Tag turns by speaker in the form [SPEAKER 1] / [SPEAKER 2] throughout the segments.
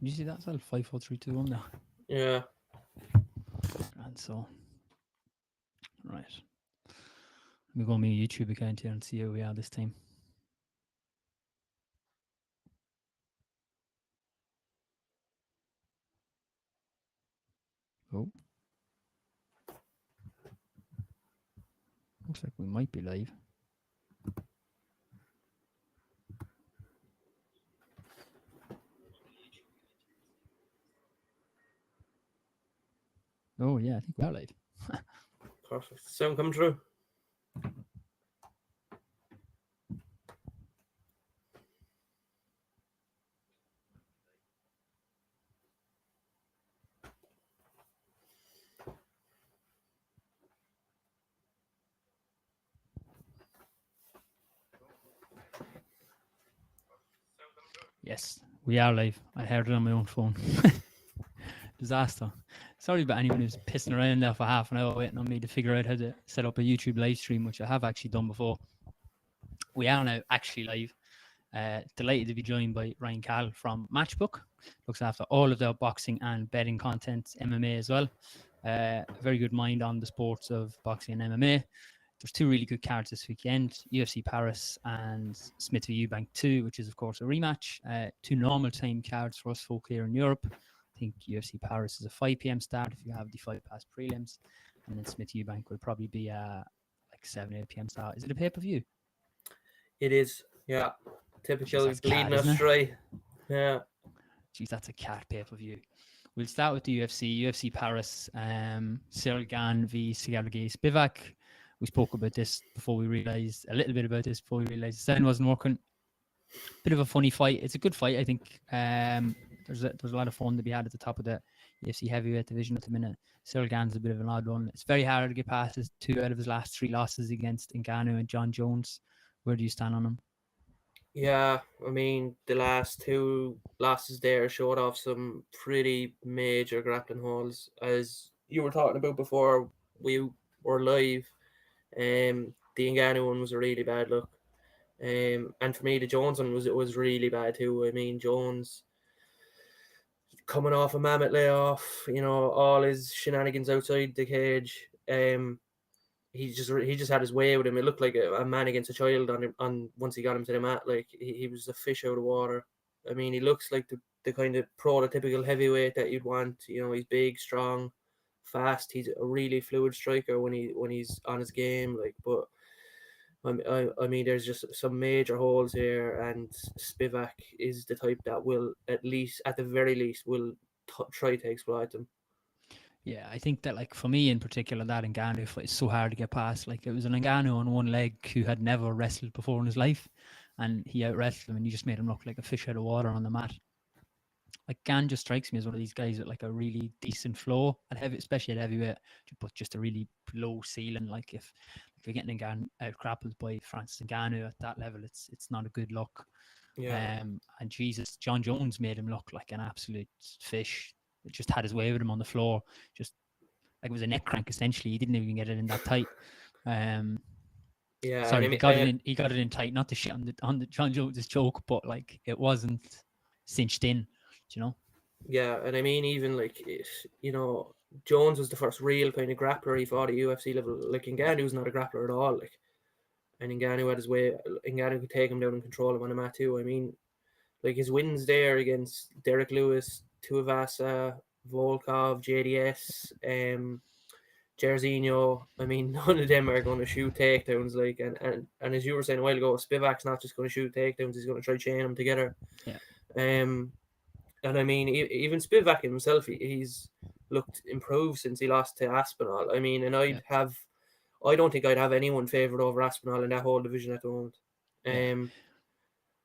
[SPEAKER 1] Did you see that as well? 5, 4, 3, 2, 1 now.
[SPEAKER 2] Yeah.
[SPEAKER 1] And so, right. Let me go on my YouTube account here and see how we are this time. Oh. Looks like we might be live. Oh, yeah, I think we are live.
[SPEAKER 2] Perfect. Sound coming through?
[SPEAKER 1] Yes, we are live. I heard it on my own phone. Disaster. Sorry about anyone who's pissing around there for half an hour waiting on me to figure out how to set up a YouTube live stream, which I have actually done before. We are now actually live. Delighted to be joined by Ryan Cal from Matchbook. Looks after all of their boxing and betting content, MMA as well. Very good mind on the sports of boxing and MMA. There's 2 really good cards this weekend, UFC Paris and Smith v Eubank 2, which is, of course, a rematch. 2 normal time cards for us folk here in Europe. I think UFC Paris is a 5 p.m. start if you have the 5 past prelims. And then Smith Eubank will probably be like 7, 8 p.m. start. Is it a pay-per-view?
[SPEAKER 2] It is. Yeah. Typical
[SPEAKER 1] Jeez,
[SPEAKER 2] bleeding
[SPEAKER 1] cat,
[SPEAKER 2] us dry. Yeah.
[SPEAKER 1] Jeez, that's a cat pay-per-view. We'll start with the UFC Paris, Cyril Gane v Sergey Spivak. We spoke about this before we realised, a little bit about this before we realised the sound wasn't working. Bit of a funny fight. It's a good fight, I think. There's a lot of fun to be had at the top of the UFC heavyweight division at the minute. Cyril Gane's a bit of an odd one. It's very hard to get past his 2 out of his last 3 losses against Ngannou and John Jones. Where do you stand on him?
[SPEAKER 2] Yeah, I mean, the last 2 losses there showed off some pretty major grappling holes. As you were talking about before we were live, the Ngannou one was a really bad look. And for me, the Jones one was really bad too. I mean, Jones coming off a mammoth layoff, all his shenanigans outside the cage. He just had his way with him. It looked like a man against a child on once he got him to the mat. Like he was a fish out of water. I mean, he looks like the kind of prototypical heavyweight that you'd want. He's big, strong, fast. He's a really fluid striker when he's on his game. Like, but I mean, there's just some major holes here, and Spivak is the type that will, at the very least, will try to exploit them.
[SPEAKER 1] Yeah, I think that, like, for me in particular, that Ngannou fight is so hard to get past. Like, it was an Ngannou on one leg who had never wrestled before in his life, and he out-wrestled him, and he just made him look like a fish out of water on the mat. Like, Gane just strikes me as one of these guys with, like, a really decent flow, at heavy, especially at heavyweight, but just a really low ceiling. Like, if you're getting Gane out-grappled by Francis Ngannou at that level, it's not a good look.
[SPEAKER 2] Yeah.
[SPEAKER 1] And Jesus, John Jones made him look like an absolute fish. It just had his way with him on the floor. Just like it was a neck crank essentially. He didn't even get it in that tight.
[SPEAKER 2] Yeah,
[SPEAKER 1] Sorry, he got it in. He got it in tight. Not the shit on the John Jones choke, but like it wasn't cinched in.
[SPEAKER 2] Yeah, and I mean, even like Jones was the first real kind of grappler he fought at UFC level. Like Ngannou was not a grappler at all. Like, and Ngannou had his way. Ngannou could take him down and control him on the mat too. I mean, like his wins there against Derek Lewis, Tuivasa, Volkov, JDS, Jairzinho. I mean, none of them are going to shoot takedowns. Like, and as you were saying a while ago, Spivak's not just going to shoot takedowns; he's going to try chain them together.
[SPEAKER 1] Yeah.
[SPEAKER 2] And I mean, even Spivak himself, he's looked improved since he lost to Aspinall. I mean, and I don't think I'd have anyone favoured over Aspinall in that whole division at the moment.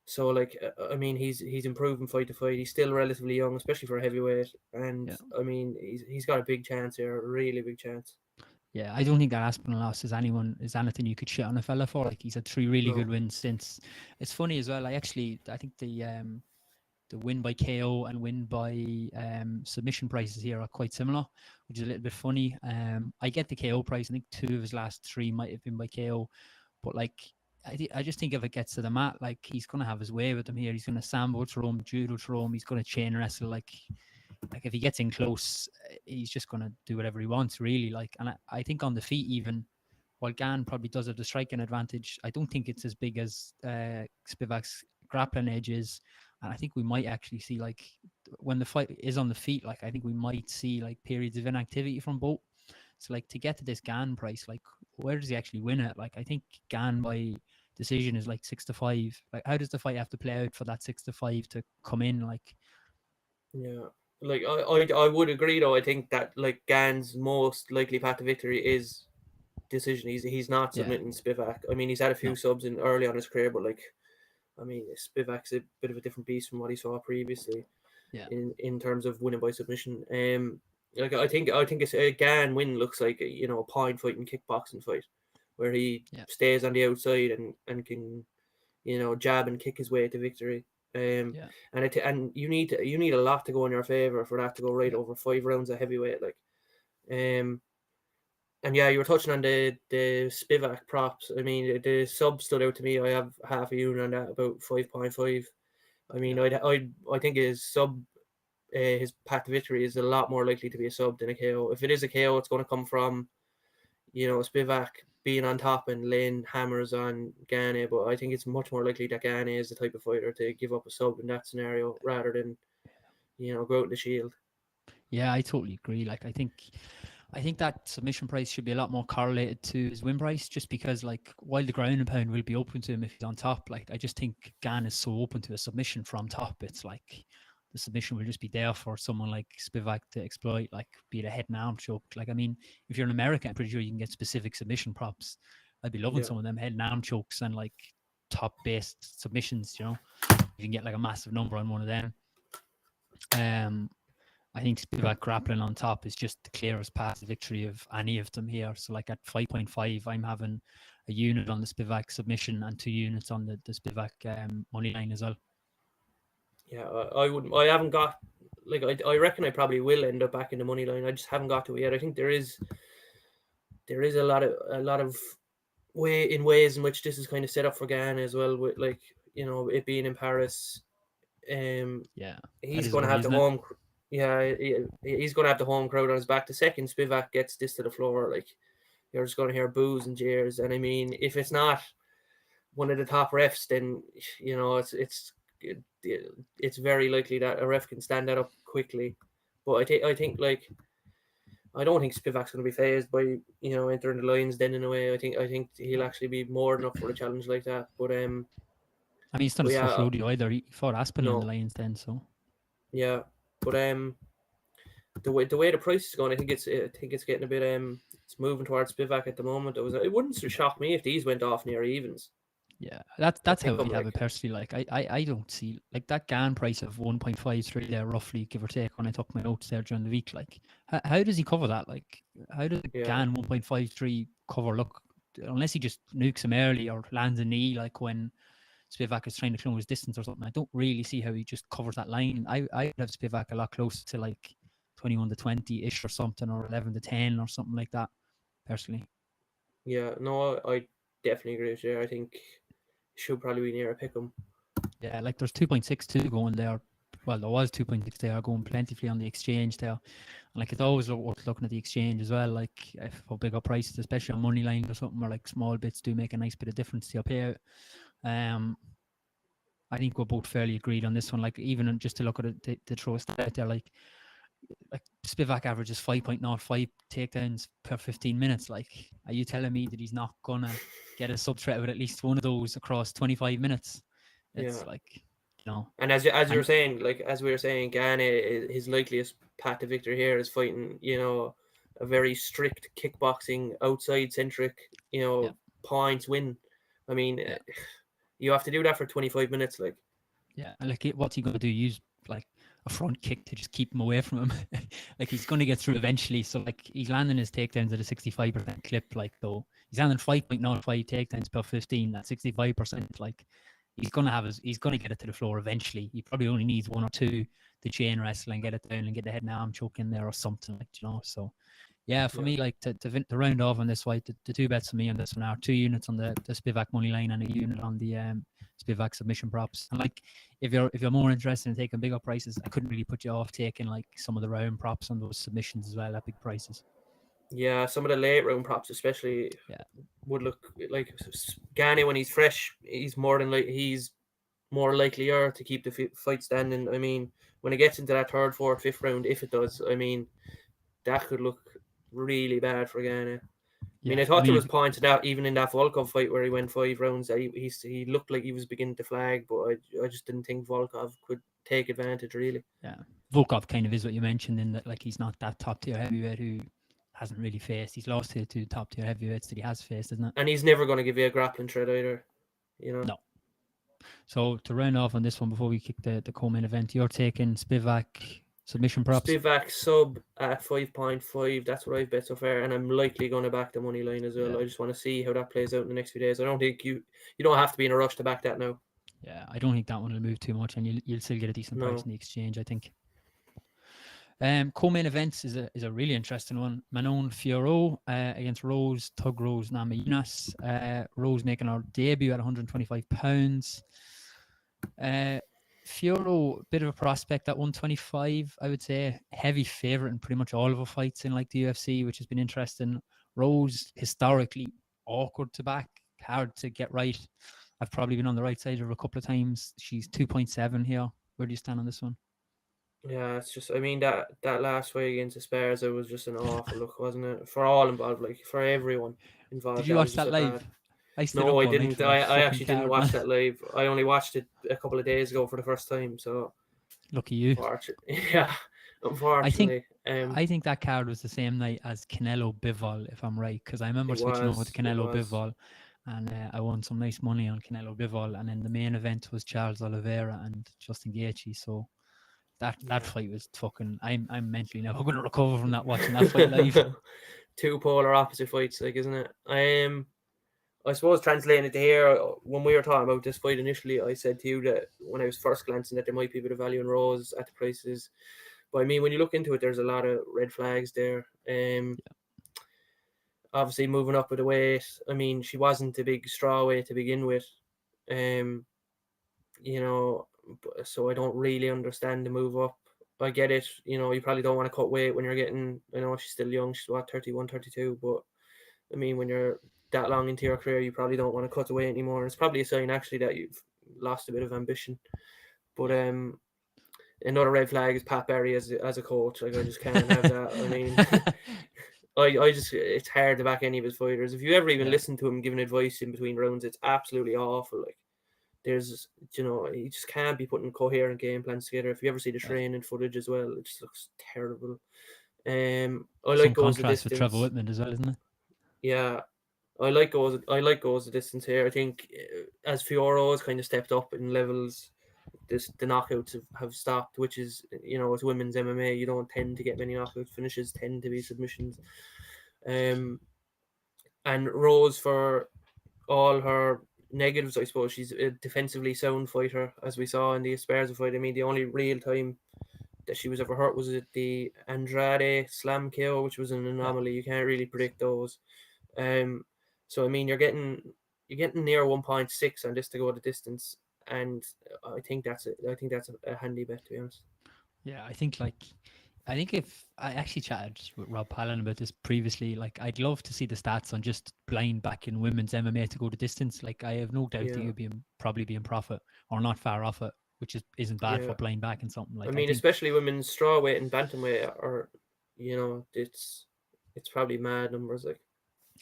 [SPEAKER 2] So, like, I mean, he's improving fight to fight. He's still relatively young, especially for a heavyweight. And I mean, he's got a big chance here, a really big chance.
[SPEAKER 1] Yeah, I don't think that Aspinall loss is anything you could shit on a fella for. Like, he's had 3 really good wins since. It's funny as well. I think the win by KO and win by submission prices here are quite similar, which is a little bit funny. I get the KO price. I think 2 of his last 3 might have been by KO, but like I just think if it gets to the mat, like he's gonna have his way with him here. He's gonna sambo throw him, judo throw him. He's gonna chain wrestle. Like if he gets in close, he's just gonna do whatever he wants, really. Like, and I think on the feet, even while Gan probably does have the striking advantage, I don't think it's as big as Spivak's grappling edge is. And I think we might actually see, like, when the fight is on the feet, like I think we might see like periods of inactivity from both. So like to get to this Gan price, like where does he actually win it? Like I think Gan by decision is like 6-5. Like how does the fight have to play out for that 6-5 to come in? Like
[SPEAKER 2] Yeah. Like I would agree though. I think that like Gan's most likely path to victory is decision. He's not
[SPEAKER 1] yeah,
[SPEAKER 2] submitting Spivak. I mean, he's had a few
[SPEAKER 1] no,
[SPEAKER 2] subs in early on his career, but like, I mean, Spivak's a bit of a different beast from what he saw previously
[SPEAKER 1] yeah,
[SPEAKER 2] in terms of winning by submission. Like I think it's a Gan win looks like a point fighting kickboxing fight, where he
[SPEAKER 1] yeah,
[SPEAKER 2] stays on the outside and can jab and kick his way to victory.
[SPEAKER 1] yeah,
[SPEAKER 2] And you need a lot to go in your favor for that to go right
[SPEAKER 1] yeah,
[SPEAKER 2] over 5 rounds of heavyweight. Like, um, and yeah, you were touching on the Spivak props. I mean, the sub stood out to me. I have half a unit on that, about 5.5. I
[SPEAKER 1] yeah,
[SPEAKER 2] mean, I think his sub, his path to victory is a lot more likely to be a sub than a KO. If it is a KO, it's going to come from Spivak being on top and laying hammers on Gane. But I think it's much more likely that Gane is the type of fighter to give up a sub in that scenario rather than go out in the shield.
[SPEAKER 1] yeah. I totally agree. Like I think that submission price should be a lot more correlated to his win price, just because like while the ground and pound will be open to him if he's on top, like I just think Gan is so open to a submission from top. It's like the submission will just be there for someone like Spivak to exploit, like be it a head and arm choke. Like I mean, if you're in America, I'm pretty sure you can get specific submission props. I'd be loving
[SPEAKER 2] Yeah,
[SPEAKER 1] some of them head and arm chokes and like top based submissions. You can get like a massive number on one of them. Um, I think Spivak grappling on top is just the clearest path to victory of any of them here. So like at 5.5, I'm having a unit on the Spivak submission and 2 units on the Spivak money line as well.
[SPEAKER 2] yeah. I wouldn't. I haven't got. Like I reckon I probably will end up back in the money line. I just haven't got to it yet. I think there is a lot of ways in which this is kind of set up for Ghana as well, with like it being in Paris. Um,
[SPEAKER 1] Yeah, that
[SPEAKER 2] he's
[SPEAKER 1] is
[SPEAKER 2] going to
[SPEAKER 1] worry,
[SPEAKER 2] have the
[SPEAKER 1] isn't it?
[SPEAKER 2] home. Yeah, he's going to have the home crowd on his back. The second Spivak gets this to the floor, like you're just going to hear boos and jeers. And I mean, if it's not one of the top refs, then it's very likely that a ref can stand that up quickly. But I think like I don't think Spivak's going to be phased by entering the lines then in a way. I think he'll
[SPEAKER 1] No.
[SPEAKER 2] actually be more than up for a challenge like that.
[SPEAKER 1] I mean, it's not
[SPEAKER 2] But
[SPEAKER 1] his first
[SPEAKER 2] yeah,
[SPEAKER 1] rodeo either. He fought Aspinall in the
[SPEAKER 2] no,
[SPEAKER 1] Lions then, so
[SPEAKER 2] yeah, but the way the price is going, I think it's getting a bit it's moving towards Spivak at the moment. It wouldn't shock me if these went off near evens
[SPEAKER 1] yeah,
[SPEAKER 2] to
[SPEAKER 1] that's
[SPEAKER 2] pick
[SPEAKER 1] how
[SPEAKER 2] them
[SPEAKER 1] I'd have it
[SPEAKER 2] like.
[SPEAKER 1] personally. Like I don't see like that GAN price of 1.53 there roughly, give or take, when I took my notes there during the week. Like how does he cover that? Like how does the
[SPEAKER 2] Yeah,
[SPEAKER 1] GAN 1.53 cover look? Unless he just nukes him early or lands a knee like when Spivak is trying to close distance or something. I don't really see how he just covers that line. I would have Spivak a lot closer to like 21-20 ish or something, or 11-10 or something like that, personally.
[SPEAKER 2] yeah, no, I definitely agree with you. I think should probably be near a pick 'em.
[SPEAKER 1] Yeah, like there's 2.62 going there. Well, there was 2.6 there going plentifully on the exchange there. And like it's always worth looking at the exchange as well. Like for bigger prices, especially on money line or something, where like small bits do make a nice bit of difference to your payout. Um, I think we're both fairly agreed on this one. Like even just to look at it, to throw a stat out there, like Spivak averages 5.05 takedowns per 15 minutes. Like, are you telling me that he's not gonna get a sub threat with at least one of those across 25 minutes?
[SPEAKER 2] Yeah,
[SPEAKER 1] It's like, you know,
[SPEAKER 2] and as you were
[SPEAKER 1] and
[SPEAKER 2] saying, like as we were saying, Ghana, his likeliest path to victory here is fighting a very strict kickboxing outside centric
[SPEAKER 1] yeah,
[SPEAKER 2] points win. I mean,
[SPEAKER 1] yeah,
[SPEAKER 2] you have to do that for 25 minutes, like.
[SPEAKER 1] yeah. And like, what's he gonna do? Use like a front kick to just keep him away from him? Like he's gonna get through eventually. So like he's landing his takedowns at a 65% clip. Like though he's landing 5.05 takedowns per 15 at 65%. Like he's gonna get it to the floor eventually. He probably only needs one or two to chain wrestle and get it down and get the head and arm choke in there or something, like. So Yeah, for
[SPEAKER 2] Yeah.
[SPEAKER 1] me, like to round off on this fight, the two bets for me on this one are 2 units on the Spivak money line and a unit on the Spivak submission props. And like, if you're more interested in taking bigger prices, I couldn't really put you off taking like some of the round props on those submissions as well at big prices.
[SPEAKER 2] Yeah, some of the late round props, especially,
[SPEAKER 1] Yeah,
[SPEAKER 2] would look like Gane when he's fresh. He's more likelier to keep the fight standing. I mean, when it gets into that third, fourth, fifth round, if it does, I mean, that could look really bad for Ghana. I mean,
[SPEAKER 1] yeah.
[SPEAKER 2] I
[SPEAKER 1] I
[SPEAKER 2] thought there was
[SPEAKER 1] mean,
[SPEAKER 2] points in that, even in that Volkov fight where he went 5 rounds, that he looked like he was beginning to flag, but I just didn't think Volkov could take advantage, really.
[SPEAKER 1] yeah. Volkov kind of is what you mentioned in that, like, he's not that top tier heavyweight who hasn't really faced. He's lost to two top tier heavyweights that he has faced, isn't it?
[SPEAKER 2] And he's never going to give you a grappling threat either, you know.
[SPEAKER 1] No. So to round off on this one before we kick the co-main event, you're taking Spivak submission props.
[SPEAKER 2] Spivak sub at 5.5. That's what I've bet so far, and I'm likely going to back the money line as well.
[SPEAKER 1] Yeah.
[SPEAKER 2] I just want to see how that plays out in the next few days. I don't think you don't have to be in a rush to back that now.
[SPEAKER 1] Yeah, I don't think that one will move too much, and you'll still get a decent price
[SPEAKER 2] No.
[SPEAKER 1] in the exchange, I think. Co-main events is a really interesting one. Manon Fiorot against Rose Tug Rose Namajunas. Rose making her debut at £125. Fiorot, bit of a prospect at 125, I would say. Heavy favourite in pretty much all of her fights in like the UFC, which has been interesting. Rose, historically awkward to back, hard to get right. I've probably been on the right side of her a couple of times. She's 2.7 here. Where do you stand on this one?
[SPEAKER 2] Yeah, it's just, I mean, that last fight against Esparza was just an awful look, wasn't it? For all involved, like for everyone
[SPEAKER 1] Did
[SPEAKER 2] involved,
[SPEAKER 1] you
[SPEAKER 2] that was
[SPEAKER 1] watch
[SPEAKER 2] just
[SPEAKER 1] that
[SPEAKER 2] a bad.
[SPEAKER 1] live? I stayed
[SPEAKER 2] No,
[SPEAKER 1] up
[SPEAKER 2] I
[SPEAKER 1] all night
[SPEAKER 2] didn't.
[SPEAKER 1] for that
[SPEAKER 2] I
[SPEAKER 1] fucking
[SPEAKER 2] actually didn't
[SPEAKER 1] card,
[SPEAKER 2] watch
[SPEAKER 1] man.
[SPEAKER 2] that live. I only watched it a couple of days ago for the first time. So,
[SPEAKER 1] Lucky you.
[SPEAKER 2] unfortunately, yeah,
[SPEAKER 1] I
[SPEAKER 2] unfortunately,
[SPEAKER 1] think that card was the same night as Canelo Bivol, if I'm right, because I remember switching over to
[SPEAKER 2] it
[SPEAKER 1] Canelo
[SPEAKER 2] was.
[SPEAKER 1] Bivol, and I won some nice money on Canelo Bivol, and then the main event was Charles Oliveira and Justin Gaethje. So that
[SPEAKER 2] Yeah.
[SPEAKER 1] fight was fucking. I'm mentally never going to recover from that watching that fight live.
[SPEAKER 2] Two polar opposite fights, like, isn't it? I suppose translating it to here, when we were talking about this fight initially, I said to you that when I was first glancing that there might be a bit of value in Rose at the prices. But I mean, when you look into it, there's a lot of red flags there. Obviously moving up with the weight. I mean, she wasn't a big straw weight to begin with. Um, you know, so I don't really understand the move up. I get it. You know, you probably don't want to cut weight when you're getting. I know she's still young. She's what, 31, 32. But I mean, when you're that long into your career, you probably don't want to cut the weight anymore. And it's probably a sign actually that you've lost a bit of ambition. But another red flag is Pat Berry as a coach. Like, I just can't have that. I mean, I just, it's hard to back any of his fighters. If you ever even
[SPEAKER 1] Yeah.
[SPEAKER 2] listen to him giving advice in between rounds, it's absolutely awful. Like, there's, he just can't be putting coherent game plans together. If you ever see the training footage as well, it just looks terrible. I
[SPEAKER 1] Some
[SPEAKER 2] like goes the
[SPEAKER 1] contrast with Trevor
[SPEAKER 2] distance.
[SPEAKER 1] Whitman as well, isn't it?
[SPEAKER 2] Yeah, I like goes the distance here. I think as Fioro has kind of stepped up in levels, the knockouts have stopped, which is, it's women's MMA. You don't tend to get many knockout finishes, tend to be submissions. And Rose, for all her negatives, I suppose she's a defensively sound fighter, as we saw in the Esparza fight. I mean, the only real time that she was ever hurt was at the Andrade slam KO, which was an anomaly. You can't really predict those. So I mean, you're getting near 1.6 on this to go the distance, and I think that's it. I think that's a handy bet, to be honest.
[SPEAKER 1] Yeah, I think if I actually chatted with Rob Palin about this previously, like I'd love to see the stats on just blind back in women's MMA to go the distance. Like I have no doubt that you'd probably be in profit or not far off it, which isn't bad for blind back and something like.
[SPEAKER 2] I mean, especially women's strawweight and bantamweight are, it's probably mad numbers. Like,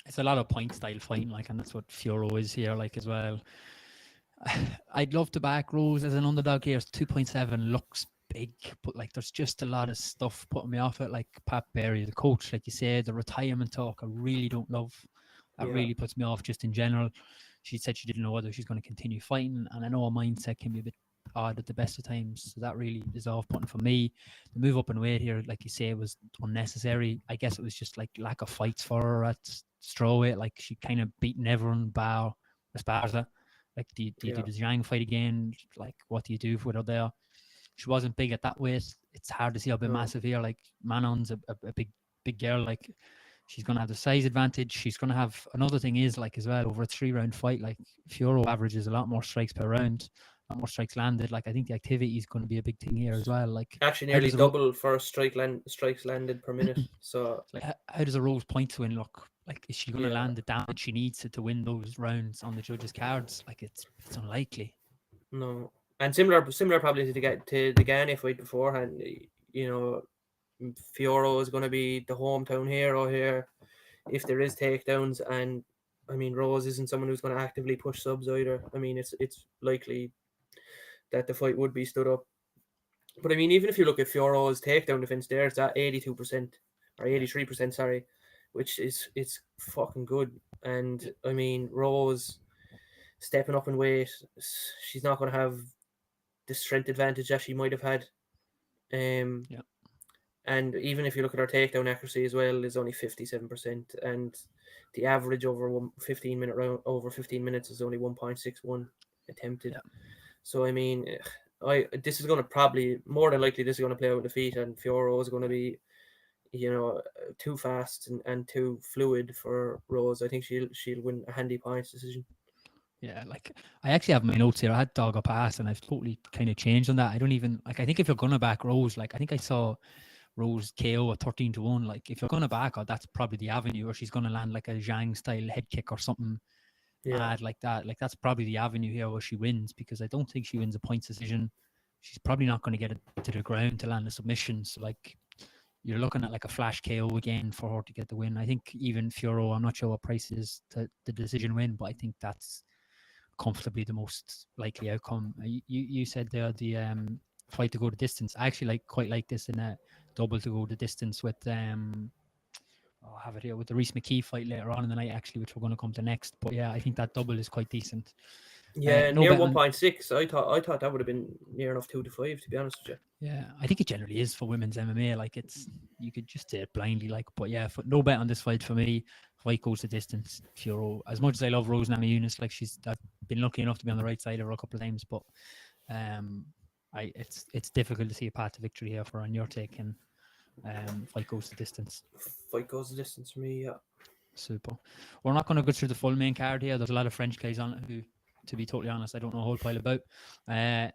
[SPEAKER 1] it's a lot of point style fighting, like, and that's what Fioro is here, like, as well. I'd love to back Rose as an underdog here. 2.7 looks big, but like there's just a lot of stuff putting me off it. Like Pat Berry, the coach, like you said, the retirement talk, I really don't love. That really puts me off just in general. She said she didn't know whether she's going to continue fighting, and I know a mindset can be a bit odd at the best of times, so that really is off-putting for me. The move up in weight here, like you say, was unnecessary. I guess it was just like lack of fights for her at strawweight. Like she kind of beaten everyone bar Esparza. Like, do you do the Zhang fight again? Like, what do you do with her there? She wasn't big at that weight. It's hard to see her be massive here. Like, Manon's a big big girl. Like, she's gonna have the size advantage. She's gonna have another thing is like as well over a 3-round fight. Like Fioro averages a lot more strikes per round, a lot more strikes landed. Like I think the activity is going to be a big thing here as well. Like
[SPEAKER 2] Actually,
[SPEAKER 1] how
[SPEAKER 2] nearly
[SPEAKER 1] does a
[SPEAKER 2] double for strikes landed per minute. So
[SPEAKER 1] like how does a Rose point to win look? Like is she going to
[SPEAKER 2] yeah,
[SPEAKER 1] land the damage she needs to win those rounds on the judges' cards? Like it's unlikely.
[SPEAKER 2] no. And similar probably to the Gane fight beforehand. You know, Fioro is going to be the hometown hero here if there is takedowns, and I mean Rose isn't someone who's going to actively push subs either. I mean it's likely that the fight would be stood up. But I mean, even if you look at Fioro's takedown defense there, it's at 82% or
[SPEAKER 1] Yeah.
[SPEAKER 2] 83%, sorry, which is it's fucking good. And
[SPEAKER 1] Yeah.
[SPEAKER 2] I mean, Rose stepping up in weight, she's not going to have the strength advantage that she might have had.
[SPEAKER 1] Yeah.
[SPEAKER 2] And even if you look at her takedown accuracy as well, is only 57%, and the average over 15-minute round over 15 minutes is only 1.61 attempted.
[SPEAKER 1] Yeah.
[SPEAKER 2] So I mean, this is going to probably more than likely this is going to play out in defeat, and Fioro is going to be, you know, too fast and too fluid for Rose. I think she'll win a handy points decision.
[SPEAKER 1] Yeah, like I actually have my notes here. I had dog up ass, and I've totally kind of changed on that. I don't even like. I think if you're gonna back Rose, like I think I saw Rose KO at 13-1. Like if you're gonna back her, that's probably the avenue, or she's gonna land like a Zhang style head kick or something
[SPEAKER 2] Yeah,
[SPEAKER 1] mad like that. Like that's probably the avenue here where she wins, because I don't think she wins a points decision. She's probably not going to get it to the ground to land a submission. So like you're looking at like a flash KO again for her to get the win. I think even Fioro, I'm not sure what price is to the decision win, but I think that's comfortably the most likely outcome. You said there the fight to go the distance. I actually quite like this in a double to go the distance with I'll have it here with the Reese McKee fight later on in the night, actually, which we're going to come to next. But yeah, I think that double is quite decent.
[SPEAKER 2] yeah,
[SPEAKER 1] No
[SPEAKER 2] near
[SPEAKER 1] bet on.
[SPEAKER 2] 1.6. I thought that would have been near enough 2 to 5. To be honest with you.
[SPEAKER 1] Yeah, I think it generally is for women's MMA. Like it's you could just say it blindly, like. But yeah, no bet on this fight for me. Fight goes the distance. Fioro, as much as I love Rose Namajunas, like I've been lucky enough to be on the right side of her a couple of times, but it's difficult to see a path to victory here for on your take, and fight goes the distance.
[SPEAKER 2] Fight goes the distance for me. Yeah.
[SPEAKER 1] Super. We're not going to go through the full main card here. There's a lot of French guys on it who, to be totally honest, I don't know a whole pile about.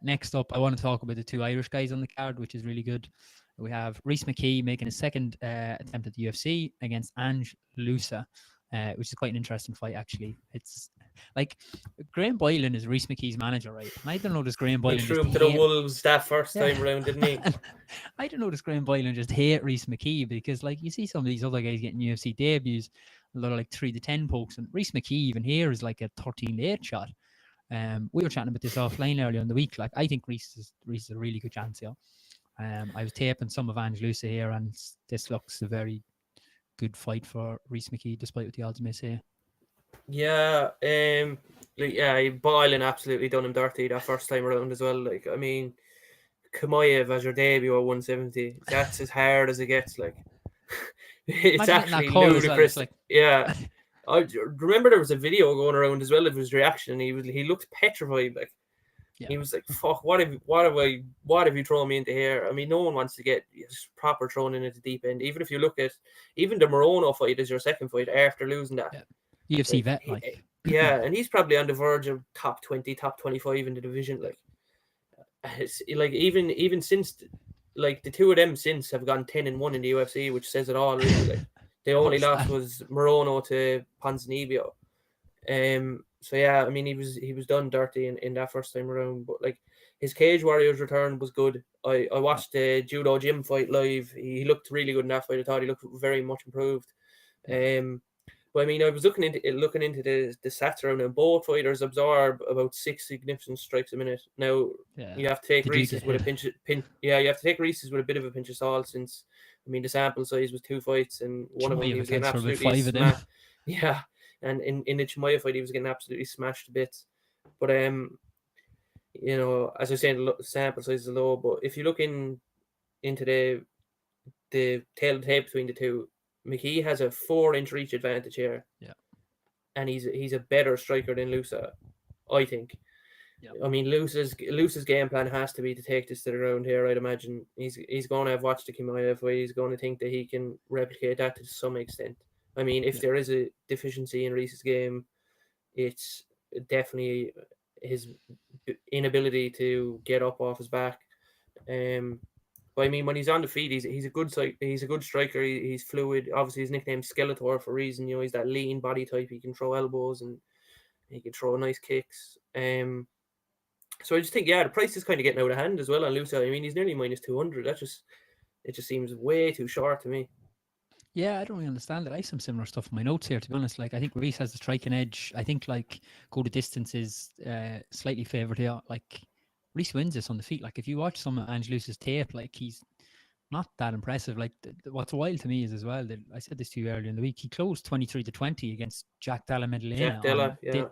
[SPEAKER 1] Next up, I want to talk about the 2 Irish guys on the card, which is really good. We have Reese McKee making his second attempt at the UFC against Ange Lusa, which is quite an interesting fight, actually. It's like Graham Boylan is Reese McKee's manager, right? And I don't know, does Graham Boylan
[SPEAKER 2] He threw
[SPEAKER 1] just
[SPEAKER 2] him to the wolves that first time round, didn't he?
[SPEAKER 1] I don't know, does Graham Boylan just hate Reese McKee? Because like you see some of these other guys getting UFC debuts, a lot of like 3 to 10 pokes, and Reese McKee even here is like a 13 to 8 shot. We were chatting about this offline earlier in the week. Like I think Reese is a really good chance here. I was taping some of Ange Lusa here, and this looks a very good fight for Reese McKee, despite what the odds may say.
[SPEAKER 2] Yeah, Boylan absolutely done him dirty that first time around as well. Like, I mean, Kamayev as your debut at 170, that's as hard as it gets. Like, it's
[SPEAKER 1] Imagine getting that
[SPEAKER 2] actually
[SPEAKER 1] call as well. It's
[SPEAKER 2] ludicrous.
[SPEAKER 1] like,
[SPEAKER 2] Yeah, I remember there was a video going around as well of his reaction. He looked petrified. Like,
[SPEAKER 1] yeah,
[SPEAKER 2] he was like, "Fuck, what have you thrown me into here?" I mean, no one wants to get proper thrown in at the deep end. Even if you look at even the Morono fight as your second fight after losing that.
[SPEAKER 1] yeah. UFC
[SPEAKER 2] Like,
[SPEAKER 1] vet, like.
[SPEAKER 2] yeah, and he's probably on the verge of top 20, top 25 in the division. Like, it's, like even since, like the two of them since have gone 10-1 in the UFC, which says it all. Really, like the only
[SPEAKER 1] What's
[SPEAKER 2] loss
[SPEAKER 1] that?
[SPEAKER 2] was Morono to Ponzinibbio. So yeah, I mean he was done dirty in that first time around, but like his Cage Warriors return was good. I watched the Judo Gym fight live. He looked really good in that fight. I thought he looked very much improved.
[SPEAKER 1] Yeah.
[SPEAKER 2] But I mean, I was looking into the stats around, and both fighters absorb about 6 significant strikes a minute. Now
[SPEAKER 1] Yeah.
[SPEAKER 2] you have to take
[SPEAKER 1] Did you get
[SPEAKER 2] Reese's with a
[SPEAKER 1] hit?
[SPEAKER 2] yeah, you have to take Reese's with a bit of a pinch of salt, since I mean the sample size was 2 fights, and one of them he
[SPEAKER 1] Chimaev
[SPEAKER 2] was getting
[SPEAKER 1] accounts for about
[SPEAKER 2] absolutely
[SPEAKER 1] 5 of them.
[SPEAKER 2] yeah, and in the Chimaev fight he was getting absolutely smashed to bits. But you know, as I was saying, the sample size is low. But if you look into the tail of the tape between the two, McKee has a 4-inch reach advantage here.
[SPEAKER 1] Yeah.
[SPEAKER 2] And he's a better striker than Lusa, I think.
[SPEAKER 1] Yeah.
[SPEAKER 2] I mean, Loose's game plan has to be to take this to the ground here. I'd imagine he's going to have watched the Kimaev fight. He's going to think that he can replicate that to some extent. I mean, if
[SPEAKER 1] Yeah.
[SPEAKER 2] there is a deficiency in Reese's game, it's definitely his inability to get up off his back. But I mean, when he's on the feet, he's a good striker. He's fluid. Obviously, his nickname's Skeletor for a reason. You know, he's that lean body type. He can throw elbows and he can throw nice kicks. So I just think, yeah, the price is kind of getting out of hand as well on Lusa. I mean, he's nearly minus 200. It just seems way too short to me.
[SPEAKER 1] Yeah, I don't really understand it. I have some similar stuff in my notes here, to be honest. Like, I think Reese has the striking edge. I think, like, go to distance is slightly favoured here. Like, Reese wins this on the feet. Like, if you watch some of Angelus's tape, like, he's not that impressive. Like, what's wild to me is as well that I said this to you earlier in the week. He closed 23-20 against Jack Della
[SPEAKER 2] Jack
[SPEAKER 1] Maddalena
[SPEAKER 2] Della, yeah.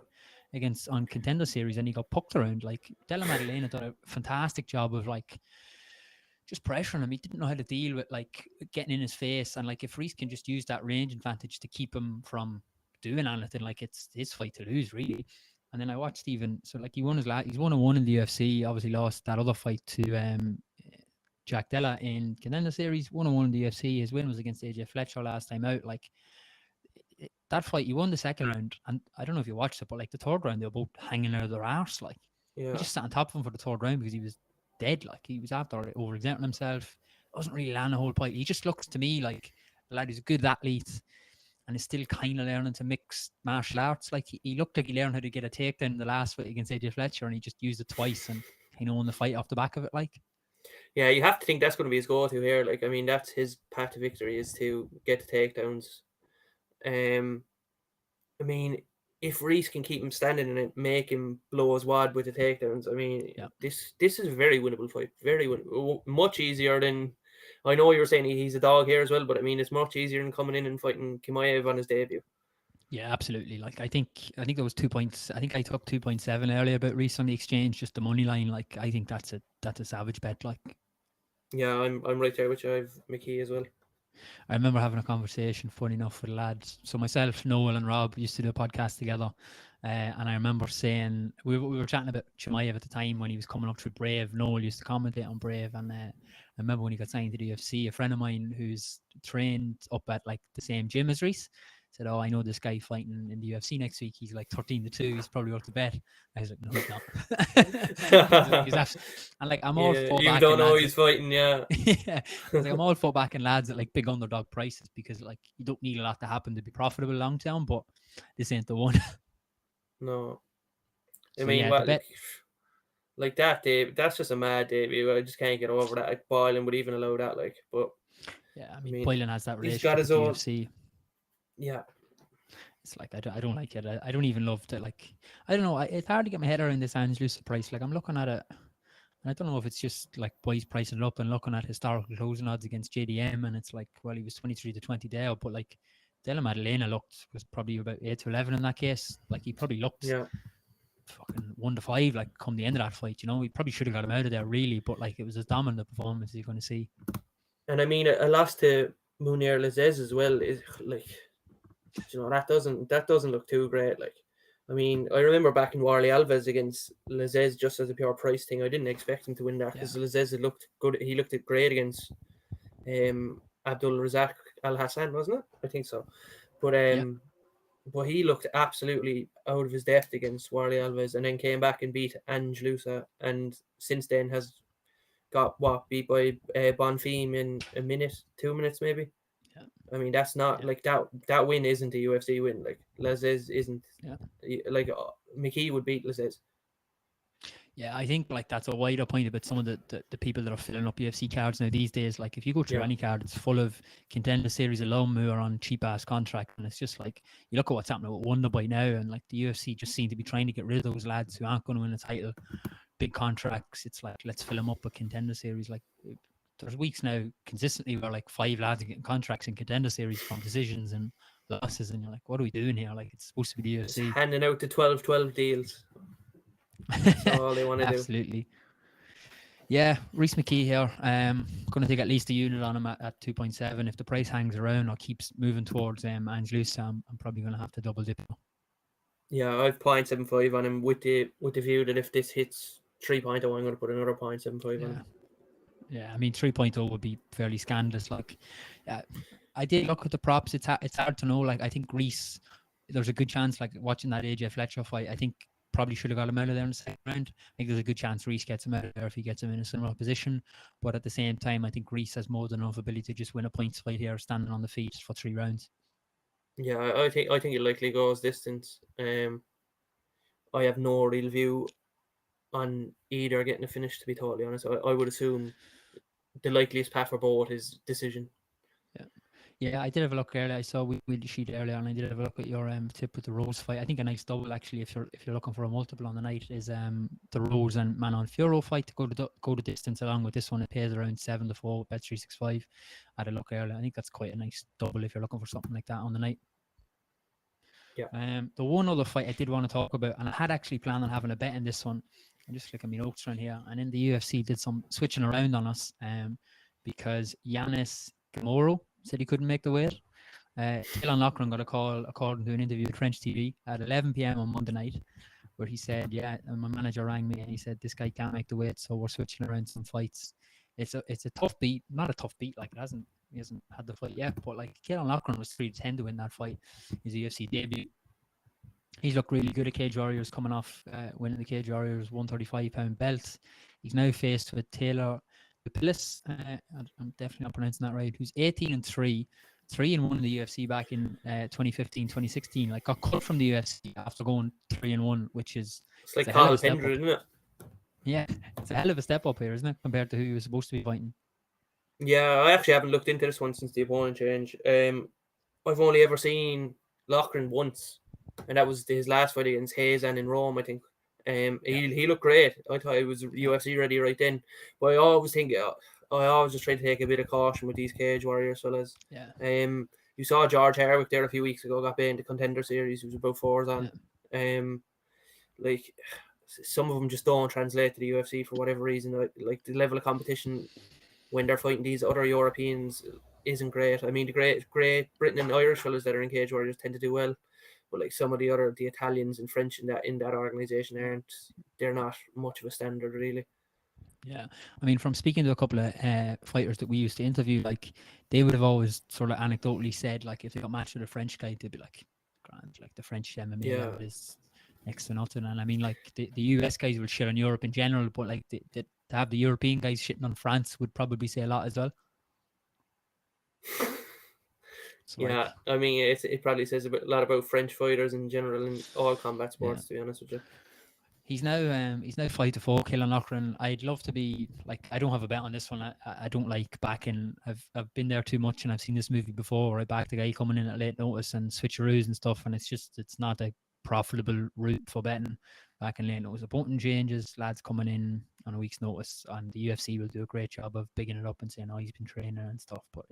[SPEAKER 1] on Contender Series, and he got pucked around. Like, Della Maddalena done a fantastic job of, like, just pressuring him. He didn't know how to deal with, like, getting in his face. And, like, if Reese can just use that range advantage to keep him from doing anything, like, it's his fight to lose, really. And then I watched even, so, like, he's 1-1 in the UFC. Obviously lost that other fight to Jack Della in Contender Series. 1-1 in the UFC. His win was against AJ Fletcher last time out. Like, that fight, he won the second round, and I don't know if you watched it, but, like, the third round, they were both hanging out of their arse. Like,
[SPEAKER 2] Yeah.
[SPEAKER 1] he just sat on top of him for the third round because he was dead. Like, he was after overexerting himself. Wasn't really landing a whole fight. He just looks to me like a lad who's a good athlete and is still kind of learning to mix martial arts. Like, he looked like he learned how to get a takedown in the last fight against AJ Fletcher, and he just used it twice and kind of won the fight off the back of it. Like,
[SPEAKER 2] Yeah, you have to think that's going to be his go-to here. Like, I mean, that's his path to victory is to get the takedowns. I mean, if Reese can keep him standing and it make him blow his wad with the takedowns, I mean,
[SPEAKER 1] yeah.
[SPEAKER 2] this is a very winnable fight. Very winnable. Much easier than. I know you were saying he's a dog here as well, but I mean, it's much easier than coming in and fighting Kimaev on his debut.
[SPEAKER 1] Yeah, absolutely. Like, I think there was 2 points. I think I took 2.7 earlier about Reese on the exchange, just the money line. Like, I think that's a savage bet. Like,
[SPEAKER 2] Yeah, I'm right there with you. I've McKee as well.
[SPEAKER 1] I remember having a conversation, funny enough, with lads. So myself, Noel, and Rob used to do a podcast together, and I remember saying we were chatting about Chimaev at the time when he was coming up through Brave. Noel used to commentate on Brave, and I remember when he got signed to the UFC, a friend of mine who's trained up at, like, the same gym as Reese said, "Oh, I know this guy fighting in the UFC next week. He's like 13-2. He's probably worth the bet." I was like, "No, he's not." And, like, I'm all for
[SPEAKER 2] you
[SPEAKER 1] back
[SPEAKER 2] don't
[SPEAKER 1] and
[SPEAKER 2] know
[SPEAKER 1] lads
[SPEAKER 2] he's fighting, yeah.
[SPEAKER 1] yeah, I was like, I'm all for backing lads at, like, big underdog prices because, like, you don't need a lot to happen to be profitable long term. But this ain't the one.
[SPEAKER 2] No, I
[SPEAKER 1] So
[SPEAKER 2] mean,
[SPEAKER 1] yeah, the
[SPEAKER 2] what
[SPEAKER 1] bet.
[SPEAKER 2] like that, Dave? That's just a mad debut. I just can't get over that. Like, Boylan would even allow that. Like, but
[SPEAKER 1] Yeah, I
[SPEAKER 2] I
[SPEAKER 1] mean,
[SPEAKER 2] mean,
[SPEAKER 1] Boylan has that
[SPEAKER 2] he's got
[SPEAKER 1] relationship with
[SPEAKER 2] his
[SPEAKER 1] the
[SPEAKER 2] own.
[SPEAKER 1] UFC.
[SPEAKER 2] Yeah,
[SPEAKER 1] It's like I don't like it. I don't even love to, like. I don't know. It's hard to get my head around this Angelus price. Like, I'm looking at it. And I don't know if it's just, like, boys pricing it up and looking at historical closing odds against JDM, and it's like, well, he was 23-20 there, but, like, Della Maddalena was probably about 8-11 in that case. Like, he probably looked
[SPEAKER 2] yeah.
[SPEAKER 1] fucking 1-5, like, come the end of that fight. You know, we probably should have got him out of there, really, but, like, it was as dominant a performance as you're going to see.
[SPEAKER 2] And I mean, a loss to Munir Lazez as well is like, you know, that doesn't look too great. Like, I mean, I remember back in Warley Alves against Lazez just as a pure price thing. I didn't expect him to win that because Lazez had looked good. He looked great against Abdul Razak Al Hassan, wasn't it? I think so. But but he looked absolutely out of his depth against Warley Alves, and then came back and beat Ange Lusa, and since then has got beat by Bonfim in a minute, 2 minutes maybe.
[SPEAKER 1] Yeah.
[SPEAKER 2] I mean, that's not like that win isn't a UFC win. Like, Lazez isn't.
[SPEAKER 1] Yeah.
[SPEAKER 2] Like, McKee would beat Lazez.
[SPEAKER 1] Yeah, I think, like, that's a wider point about some of the people that are filling up UFC cards now these days. Like, if you go through any card, it's full of Contender Series alum who are on cheap ass contract, and it's just like, you look at what's happening with Wonderboy now, and, like, the UFC just seem to be trying to get rid of those lads who aren't going to win a title, big contracts. It's like, let's fill them up with Contender Series. Like, there's weeks now consistently where, like, 5 lads are getting contracts in Contender Series from decisions and losses, and you're like, what are we doing here? Like, it's supposed to be the UFC.
[SPEAKER 2] Just handing out the 12-12 deals. That's all they want to do.
[SPEAKER 1] Absolutely. Yeah, Reese McKee here. Going to take at least a unit on him at 2.7. If the price hangs around or keeps moving towards Angelus, I'm probably going to have to double dip.
[SPEAKER 2] Yeah, I've 0.75 on him with the view that if this hits 3.0, I'm going to put another 0.75 on
[SPEAKER 1] Yeah.
[SPEAKER 2] him.
[SPEAKER 1] Yeah, I mean 3.0 would be fairly scandalous. Like, uh, I did look at the props. It's hard to know. Like, I think Greece, there's a good chance. Like watching that AJ Fletcher fight, I think probably should have got him out of there in the second round. I think there's a good chance Reese gets him out of there if he gets him in a similar position. But at the same time, I think Greece has more than enough ability to just win a points fight here, standing on the feet for 3 rounds.
[SPEAKER 2] Yeah, I think it likely goes distance. I have no real view on either getting a finish. To be totally honest, I would assume the likeliest path for both is decision.
[SPEAKER 1] Yeah. Yeah, I did have a look earlier. I saw we sheet earlier, and I did have a look at your tip with the Rose fight. I think a nice double actually, if you're looking for a multiple on the night, is the Rose and Manon Fiorot fight to go the distance along with this one. It pays around 7-4, bet 365. I had a look earlier. I think that's quite a nice double if you're looking for something like that on the night.
[SPEAKER 2] Yeah.
[SPEAKER 1] The one other fight I did want to talk about, and I had actually planned on having a bet in this one. I'm just looking at my notes around here, and in the UFC did some switching around on us, because Yanis Gamoro said he couldn't make the weight. Taylor Loughran got a call according to an interview with French TV at 11 p.m. on Monday night, where he said, "Yeah, and my manager rang me and he said this guy can't make the weight, so we're switching around some fights." It's a tough beat, not a tough beat. Like he hasn't had the fight yet, but like Taylor Loughran was 3-10 to win that fight, his UFC debut. He's looked really good at Cage Warriors, coming off winning the Cage Warriors 135-pound belt. He's now faced with Taylor Dupilis. I'm definitely not pronouncing that right. Who's 18-3, 3-1 in the UFC back in 2015, 2016. Like got cut from the UFC after going 3-1, which is
[SPEAKER 2] It's like
[SPEAKER 1] a hell of
[SPEAKER 2] Carl
[SPEAKER 1] a step
[SPEAKER 2] Pendred,
[SPEAKER 1] up.
[SPEAKER 2] isn't it?
[SPEAKER 1] Yeah, it's a hell of a step up here, isn't it, compared to who he was supposed to be fighting?
[SPEAKER 2] Yeah, I actually haven't looked into this one since the opponent change. I've only ever seen Loughran once, and that was his last fight against Hayes and in Rome, I think.
[SPEAKER 1] Yeah,
[SPEAKER 2] He looked great. I thought he was
[SPEAKER 1] yeah,
[SPEAKER 2] UFC ready right then. But I always think I always just try to take a bit of caution with these Cage Warriors fellas.
[SPEAKER 1] yeah,
[SPEAKER 2] You saw George Harwick there a few weeks ago got banned the Contender Series. He was about fours
[SPEAKER 1] yeah.
[SPEAKER 2] on. Like some of them just don't translate to the UFC for whatever reason. Like the level of competition when they're fighting these other Europeans isn't great. I mean, the Great Britain and Irish fellas that are in Cage Warriors tend to do well, but like some of the Italians and French in that organization aren't. They're not much of a standard really.
[SPEAKER 1] Yeah, I mean, from speaking to a couple of fighters that we used to interview, like they would have always sort of anecdotally said, like if they got matched with a French guy, they'd be like, "Grand, like the French MMA
[SPEAKER 2] Yeah.
[SPEAKER 1] level is next to nothing." And I mean, like the US guys will shit on Europe in general, but like to have the European guys shitting on France would probably say a lot as well. So
[SPEAKER 2] Yeah,
[SPEAKER 1] like,
[SPEAKER 2] I mean, it probably says a lot about French fighters in general in all combat
[SPEAKER 1] yeah.
[SPEAKER 2] sports. To be honest with you.
[SPEAKER 1] He's now 5-4 killing Loughran. I'd love to be like, I don't have a bet on this one. I don't like backing. I've been there too much, and I've seen this movie before where I backed a guy coming in at late notice and switcheroos and stuff, and it's not a profitable route for betting back in late notice. Opponent changes, lads coming in on a week's notice, and the UFC will do a great job of bigging it up and saying, "Oh, he's been training and stuff." But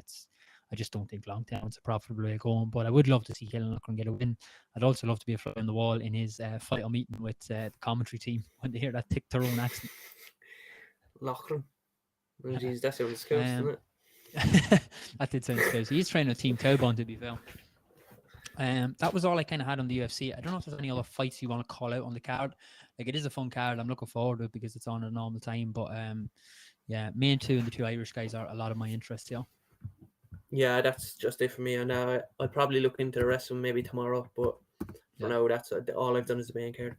[SPEAKER 1] I just don't think long term it's a profitable way of going. But I would love to see Killen Loughran get a win. I'd also love to be a fly on the wall in his fight or meeting with the commentary team when they hear that thick Tyrone accent.
[SPEAKER 2] Loughran. Oh, geez, that sounds cool, doesn't
[SPEAKER 1] um,
[SPEAKER 2] it?
[SPEAKER 1] that did sound scary. He's training with Team Cowbond, to be fair. That was all I kind of had on the UFC. I don't know if there's any other fights you want to call out on the card. Like it is a fun card. I'm looking forward to it because it's on at a normal time. But yeah, main two and the two Irish guys are a lot of my interest here.
[SPEAKER 2] Yeah, that's just it for me. And I'll probably look into the rest of them maybe tomorrow. But for now, that's all I've done is the main card.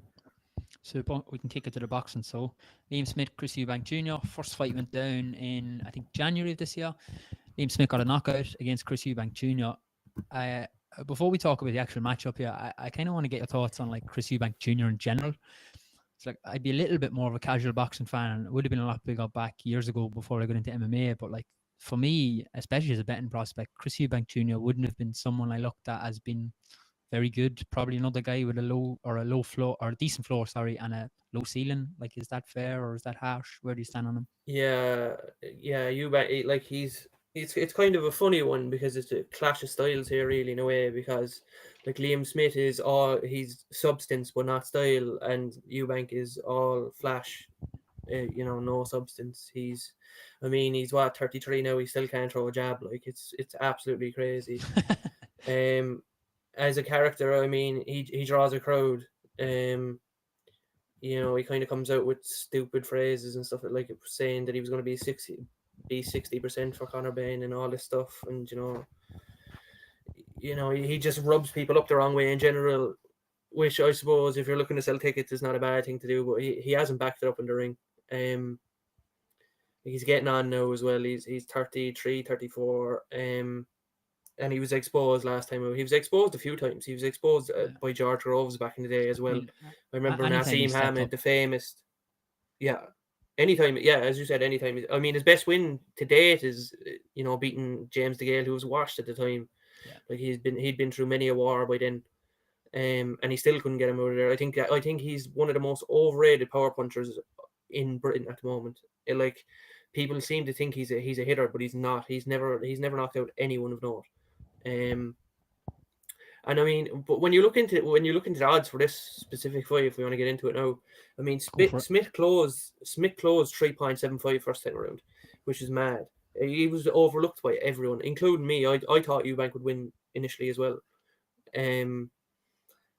[SPEAKER 1] So we can kick it to the boxing. So Liam Smith, Chris Eubank Jr. First fight went down in I think January of this year. Liam Smith got a knockout against Chris Eubank Jr. Before we talk about the actual matchup here, I kind of want to get your thoughts on like Chris Eubank Jr. in general. It's like I'd be a little bit more of a casual boxing fan, and it would have been a lot bigger back years ago before I got into MMA. But like for me, especially as a betting prospect, Chris Eubank Jr. wouldn't have been someone I looked at as being very good. Probably another guy with a low floor or a decent floor, sorry, and a low ceiling. Like, is that fair or is that harsh? Where do you stand on him?
[SPEAKER 2] Yeah, Eubank. Like it's kind of a funny one because it's a clash of styles here, really, in a way. Because like Liam Smith is he's substance but not style, and Eubank is all flash. No substance. I mean, he's what 33 now. He still can't throw a jab. Like it's absolutely crazy. Um, as a character, I mean, he draws a crowd. He kind of comes out with stupid phrases and stuff like saying that he was going to be 60% for Conor Bain and all this stuff, and he just rubs people up the wrong way in general. Which I suppose, if you're looking to sell tickets, is not a bad thing to do, but he hasn't backed it up in the ring. He's getting on now as well. He's 33, 34. And he was exposed last time. He was exposed a few times. He was exposed
[SPEAKER 1] Yeah.
[SPEAKER 2] by George Groves back in the day as
[SPEAKER 1] I
[SPEAKER 2] well.
[SPEAKER 1] mean,
[SPEAKER 2] I remember
[SPEAKER 1] anytime he
[SPEAKER 2] Nassim
[SPEAKER 1] stepped
[SPEAKER 2] Hamed,
[SPEAKER 1] up,
[SPEAKER 2] the famous. Yeah. Anytime, yeah, as you said, anytime. I mean, his best win to date is, beating James DeGale, who was washed at the time.
[SPEAKER 1] yeah,
[SPEAKER 2] Like he'd been through many a war by then, and he still couldn't get him out of there. I think he's one of the most overrated power punchers in Britain at the moment. Like people seem to think he's a hitter, but he's not. He's never knocked out anyone of note. Um, and I mean, but when you look into the odds for this specific fight, if we want to get into it now, I mean,
[SPEAKER 1] go for it.
[SPEAKER 2] Smith closed 3.75 first time around, which is mad. He was overlooked by everyone, including me. I thought Eubank would win initially as well. Um,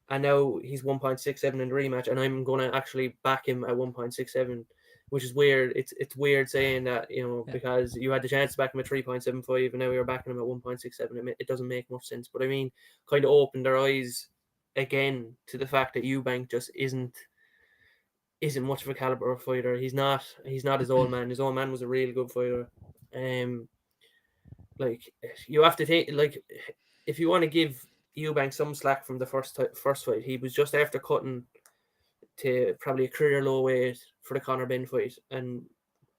[SPEAKER 2] and now he's 1.67 in the rematch, and I'm going to actually back him at 1.67, which is weird. It's weird saying that,
[SPEAKER 1] Yeah,
[SPEAKER 2] because you had the chance to back him at 3.75, and now you're backing him at 1.67. It doesn't make much sense. But I mean, kind of opened their eyes again to the fact that Eubank just isn't much of a caliber of fighter. He's not his old man. His old man was a really good fighter. Um, like you have to take, like, if you want to give Eubank some slack from the first fight, he was just after cutting to probably a career low weight for the Conor Benn fight, and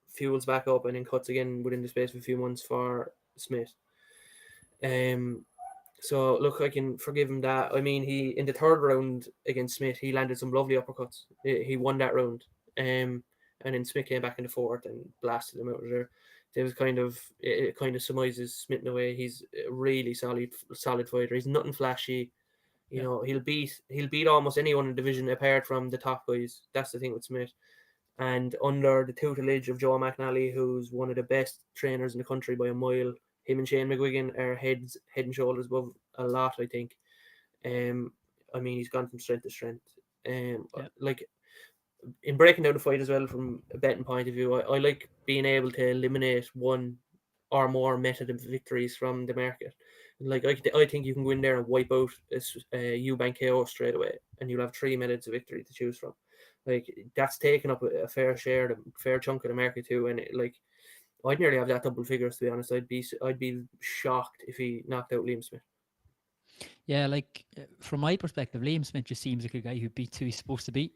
[SPEAKER 2] fuels back up and then cuts again within the space of a few months for Smith. Um, so look, I can forgive him that. I mean, he in the third round against Smith, he landed some lovely uppercuts. He won that round. And then Smith came back in the fourth and blasted him out of there. It was it kind of surmises Smith in a way. He's a really solid fighter. He's nothing flashy.
[SPEAKER 1] yeah,
[SPEAKER 2] He'll beat almost anyone in the division apart from the top guys. That's the thing with Smith. And under the tutelage of Joe McNally, who's one of the best trainers in the country by a mile, him and Shane McGuigan are head and shoulders above a lot, I think. Um, I mean, he's gone from strength to strength.
[SPEAKER 1] yeah,
[SPEAKER 2] Like in breaking down the fight as well from a betting point of view, I like being able to eliminate one or more method of victories from the market. Like I think you can go in there and wipe out a Eubank KO straight away, and you'll have three methods of victory to choose from. Like that's taken up a fair chunk of the market too, and like I'd nearly have that double figures, to be honest. I'd be shocked if he knocked out Liam Smith.
[SPEAKER 1] yeah. Like from my perspective, Liam Smith just seems like a guy who beats who he's supposed to beat.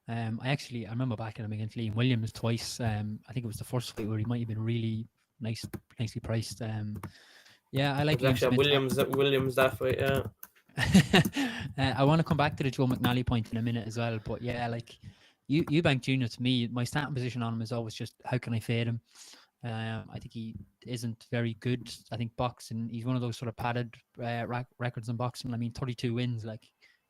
[SPEAKER 1] I remember backing him against Liam Williams twice. I think it was the first fight where he might have been really nicely priced. Yeah, I
[SPEAKER 2] It
[SPEAKER 1] like
[SPEAKER 2] was
[SPEAKER 1] Liam
[SPEAKER 2] actually at
[SPEAKER 1] Smith.
[SPEAKER 2] Williams that fight, yeah.
[SPEAKER 1] I want to come back to the Joe McNally point in a minute as well, but yeah, like Eubank Jr. to me, my starting position on him is always just how can I fade him. I think he isn't very good. I think boxing, he's one of those sort of padded records in boxing. I mean, 32 wins, like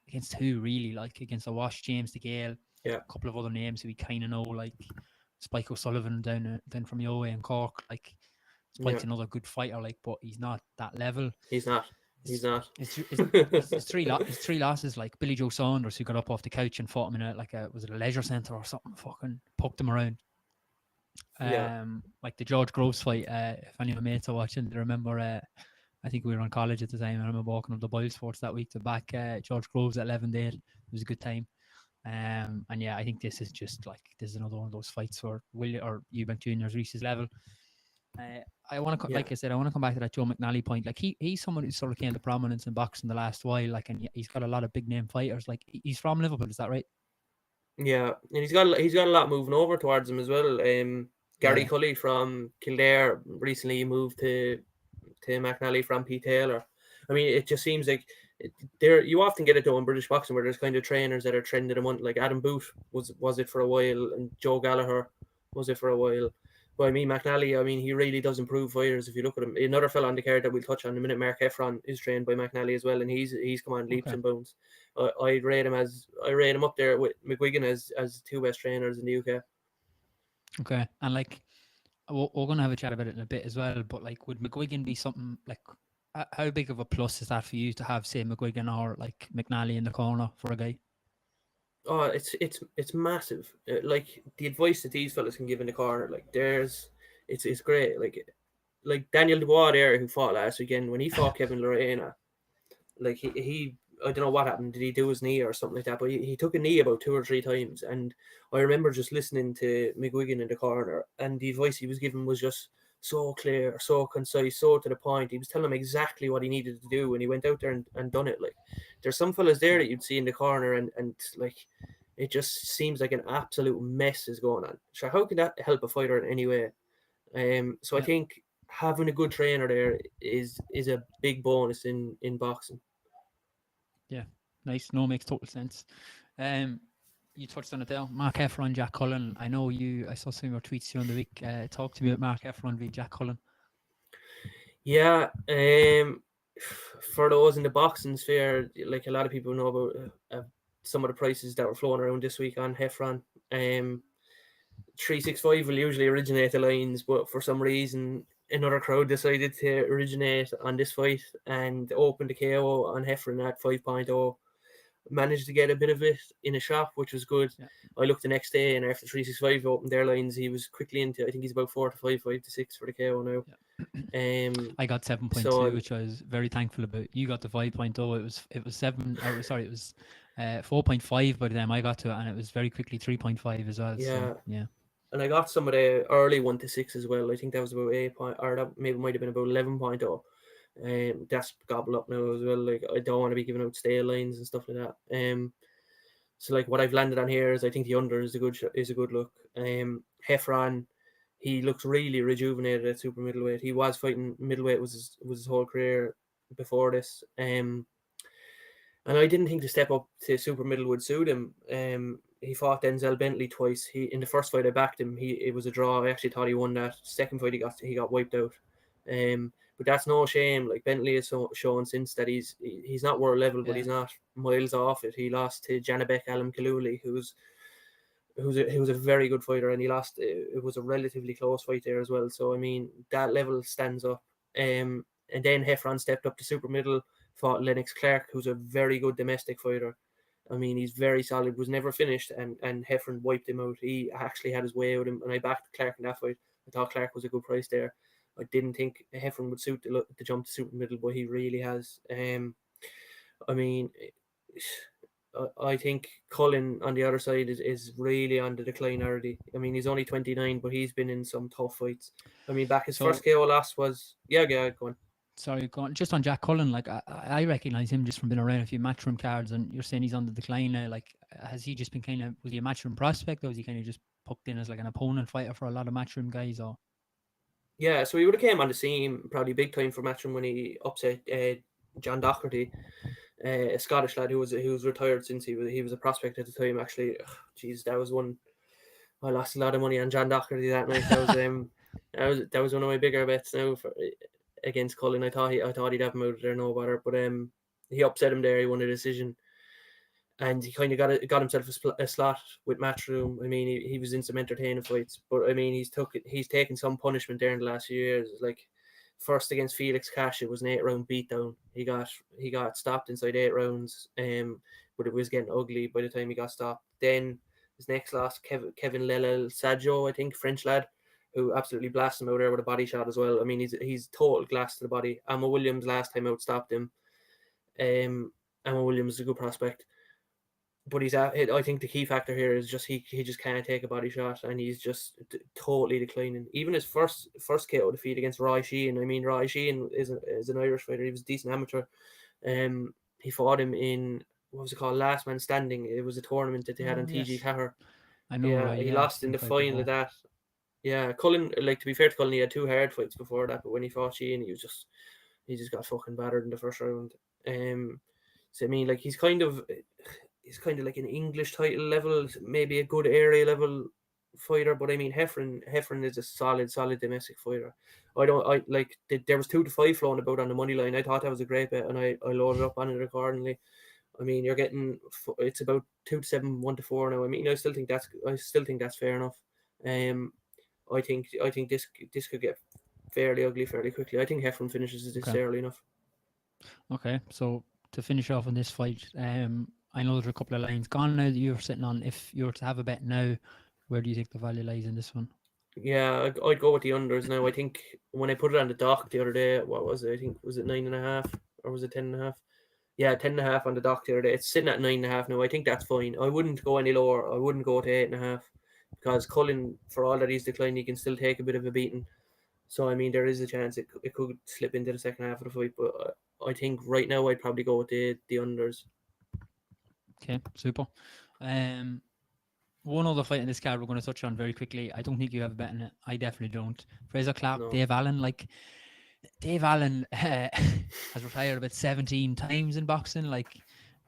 [SPEAKER 1] against who really? Like against Awash, James DeGale,
[SPEAKER 2] Yeah,
[SPEAKER 1] a couple of other names who we kind of know, like Spike O'Sullivan down from Yowe and Cork. Like
[SPEAKER 2] yeah.
[SPEAKER 1] Spike's another good fighter, like, but he's not that level.
[SPEAKER 2] He's not. He's
[SPEAKER 1] It's
[SPEAKER 2] not.
[SPEAKER 1] it's three losses, like Billy Joe Saunders, who got up off the couch and fought him in was it a leisure centre or something, fucking poked him around.
[SPEAKER 2] Yeah,
[SPEAKER 1] Like the George Groves fight, if any of my mates are watching, they remember, I think we were in college at the time. I remember walking up the Boyle Sports that week to back George Groves at Levendale. It was a good time. And yeah, I think this is another one of those fights where William or Eubank Jr.'s reached his level. I want to,
[SPEAKER 2] yeah.
[SPEAKER 1] like I said, I want to come back to that Joe McNally point. Like he's someone who sort of came to prominence in boxing the last while. Like, and he's got a lot of big name fighters. Like he's from Liverpool, is that right?
[SPEAKER 2] Yeah, and he's got a lot moving over towards him as well. Gary
[SPEAKER 1] Yeah.
[SPEAKER 2] Cully from Kildare recently moved to McNally from P Taylor. I mean, it just seems like there you often get it though in British boxing where there's kind of trainers that are trending a month. Like Adam Booth was it for a while, and Joe Gallagher was it for a while. But I mean, McNally, I mean, he really does improve fighters. If you look at him, another fella on the card that we'll touch on in a minute, Mark Efron, is trained by McNally as well, and he's come on leaps
[SPEAKER 1] Okay.
[SPEAKER 2] and bounds. I rate him up there with McGuigan as two best trainers in the UK.
[SPEAKER 1] Okay. And like we're gonna have a chat about it in a bit as well. But like, would McGuigan be something like? How big of a plus is that for you to have, say, McGuigan or like McNally in the corner for a guy?
[SPEAKER 2] Oh, it's massive. Like the advice that these fellas can give in the corner, like it's great. Like Daniel Dubois there, who fought last weekend, when he fought Kevin Lorena, like he I don't know what happened. Did he do his knee or something like that? But he took a knee about 2 or 3 times, and I remember just listening to McGuigan in the corner, and the advice he was giving was just so clear, so concise, so to the point. He was telling him exactly what he needed to do, and he went out there and done it. Like there's some fellas there
[SPEAKER 1] Yeah,
[SPEAKER 2] that you'd see in the corner, and like it just seems like an absolute mess is going on. So how can that help a fighter in any way? So I
[SPEAKER 1] yeah,
[SPEAKER 2] think having a good trainer there is a big bonus in boxing.
[SPEAKER 1] yeah. Nice. No, makes total sense. Um, you touched on it there. Mark Efron, Jack Cullen. I know you. I saw some of your tweets during the week. Talk to me about Mark Efron v Jack Cullen.
[SPEAKER 2] Yeah, for those in the boxing sphere, like a lot of people know about some of the prices that were flowing around this week on Heffron. 365 will usually originate the lines, but for some reason, another crowd decided to originate on this fight and opened the KO on Heffron at 5.0. Managed to get a bit of it in a shop, which was good.
[SPEAKER 1] Yeah.
[SPEAKER 2] I looked the next day, and after 365 opened their lines, he was quickly into, I think he's about 4 to 5, 5 to 6 for the KO now.
[SPEAKER 1] Yeah.
[SPEAKER 2] Um,
[SPEAKER 1] I got 7.2,
[SPEAKER 2] so
[SPEAKER 1] which I was very thankful about. You got the 5.0. It was seven. Or sorry, it was 4.5 by the time I got to it, and it was very quickly 3.5 as well. So
[SPEAKER 2] yeah,
[SPEAKER 1] yeah,
[SPEAKER 2] and I got some of the early 1 to 6 as well. I think that was about 8 point, or that maybe might have been about 11.0. That's gobbled up now as well. Like I don't want to be giving out stale lines and stuff like that. So like what I've landed on here is I think the under is a good look. Heffron, he looks really rejuvenated at super middleweight. He was fighting middleweight was his whole career before this. And I didn't think the step up to super middle would suit him. He fought Denzel Bentley twice. He in the first fight I backed him. It was a draw. I actually thought he won that. Second fight he got wiped out. But that's no shame. Like Bentley has shown since that he's not world level, but
[SPEAKER 1] yeah,
[SPEAKER 2] he's not miles off it. He lost to Janabek Alam Kaluli, who's a very good fighter, and he lost. It was a relatively close fight there as well. So I mean that level stands up. And then Heffron stepped up to super middle, fought Lennox Clark, who's a very good domestic fighter. I mean, he's very solid. Was never finished, and Heffron wiped him out. He actually had his way with him, and I backed Clark in that fight. I thought Clark was a good price there. I didn't think Heffron would suit the jump to super middle, but he really has. I mean, I think Cullen on the other side is really on the decline already. I mean, he's only 29, but he's been in some tough fights. I mean, back his
[SPEAKER 1] So
[SPEAKER 2] first KO loss was yeah, go on.
[SPEAKER 1] sorry, just on Jack Cullen. Like I recognize him just from being around a few matchroom cards, and you're saying he's on the decline now. Like, has he just been was he a matchroom prospect, or was he kind of just poked in as like an opponent fighter for a lot of matchroom guys? Or
[SPEAKER 2] Yeah, so he would have came on the scene probably big time for Matchroom when he upset John Docherty, a Scottish lad who was retired since he was a prospect at the time. Actually, jeez, that was one I lost a lot of money on John Docherty that night. That was one of my bigger bets now against Cullen. I thought he'd have him out of there no better, but he upset him there. He won a decision, and he kind of got himself a slot with Matchroom. I mean, he was in some entertaining fights, but I mean, he's taken some punishment there in the last few years. Like first against Felix Cash, it was an 8 round beatdown. He got stopped inside 8 rounds, but it was getting ugly by the time he got stopped. Then his next loss, Kevin Lelel Sajo, I think French lad, who absolutely blasted him out there with a body shot as well. I mean, he's total glass to the body. Amma Williams last time out stopped him. Amma Williams is a good prospect, but I think the key factor here is just he just can't take a body shot, and he's just totally declining. Even his first KO defeat against Roy Sheehan. I mean, Roy Sheehan is an Irish fighter. He was a decent amateur. He fought him in what was it called, Last Man Standing. It was a tournament that they had
[SPEAKER 1] oh
[SPEAKER 2] on TG
[SPEAKER 1] yes,
[SPEAKER 2] Cahir.
[SPEAKER 1] I know
[SPEAKER 2] Yeah,
[SPEAKER 1] Roy.
[SPEAKER 2] he
[SPEAKER 1] Yeah, I've
[SPEAKER 2] lost
[SPEAKER 1] seen
[SPEAKER 2] in
[SPEAKER 1] him
[SPEAKER 2] the
[SPEAKER 1] fight
[SPEAKER 2] final of
[SPEAKER 1] before.
[SPEAKER 2] that. Yeah, Cullen. Like to be fair to Cullen, he had two hard fights before that, but when he fought Sheehan, he just got fucking battered in the first round. So I mean, like he's kind of like an English title level, maybe a good area level fighter. But I mean, Heffron is a solid domestic fighter. I don't. I like. There was 2 to 5 flowing about on the money line. I thought that was a great bet, and I loaded up on it accordingly. I mean, you're getting it's about 2 to 7, 1 to 4 now. I mean, I still think that's fair enough. Um, I think this could get fairly ugly fairly quickly. I think Heffron finishes this
[SPEAKER 1] Okay.
[SPEAKER 2] early enough.
[SPEAKER 1] Okay, so to finish off on this fight, I know there's a couple of lines gone now that you're sitting on. If you were to have a bet now, where do you think the value lies in this one?
[SPEAKER 2] Yeah, I'd go with the unders now. I think when I put it on the dock the other day, what was it? I think was it 9.5 or was it 10.5? Yeah, 10.5 on the dock the other day. It's sitting at 9.5 now. I think that's fine. I wouldn't go any lower. I wouldn't go to 8.5 because Cullen, for all that he's declined, he can still take a bit of a beating. So I mean, there is a chance it could slip into the second half of the fight. But I think right now I'd probably go with the unders.
[SPEAKER 1] Okay, super. Um, One other fight in this card we're going to touch on very quickly. I don't think you have a bet in it. I definitely don't. Fraser Clark,
[SPEAKER 2] No.
[SPEAKER 1] Dave Allen. Like Dave Allen has retired about 17 times in boxing. Like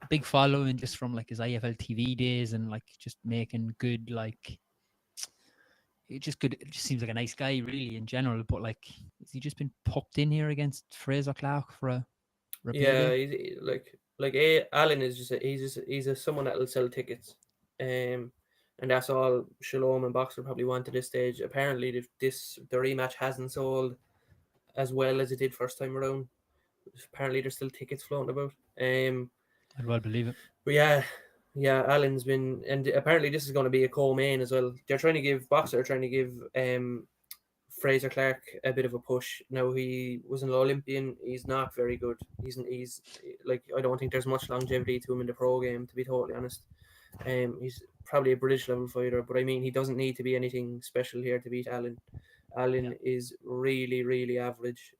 [SPEAKER 1] big following just from like his IFL TV days and like just making good like it just good. It just seems like a nice guy really in general. But like, has he just been popped in here against Fraser Clark for a
[SPEAKER 2] Yeah,
[SPEAKER 1] payday?
[SPEAKER 2] Allen is he's a someone that'll sell tickets, um, and that's all Shalom and Boxer probably want at this stage. Apparently, the rematch hasn't sold as well as it did first time around. Apparently, there's still tickets floating about.
[SPEAKER 1] I'd well believe it.
[SPEAKER 2] But yeah, Allen's been, and apparently this is going to be a co-main as well. They're trying to give Boxer, trying to give Fraser Clark a bit of a push. Now he was an Olympian. He's not very good. He's like I don't think there's much longevity to him in the pro game. To be totally honest, he's probably a British level fighter, but I mean he doesn't need to be anything special here to beat Allen.
[SPEAKER 1] Yeah,
[SPEAKER 2] Allen is really average.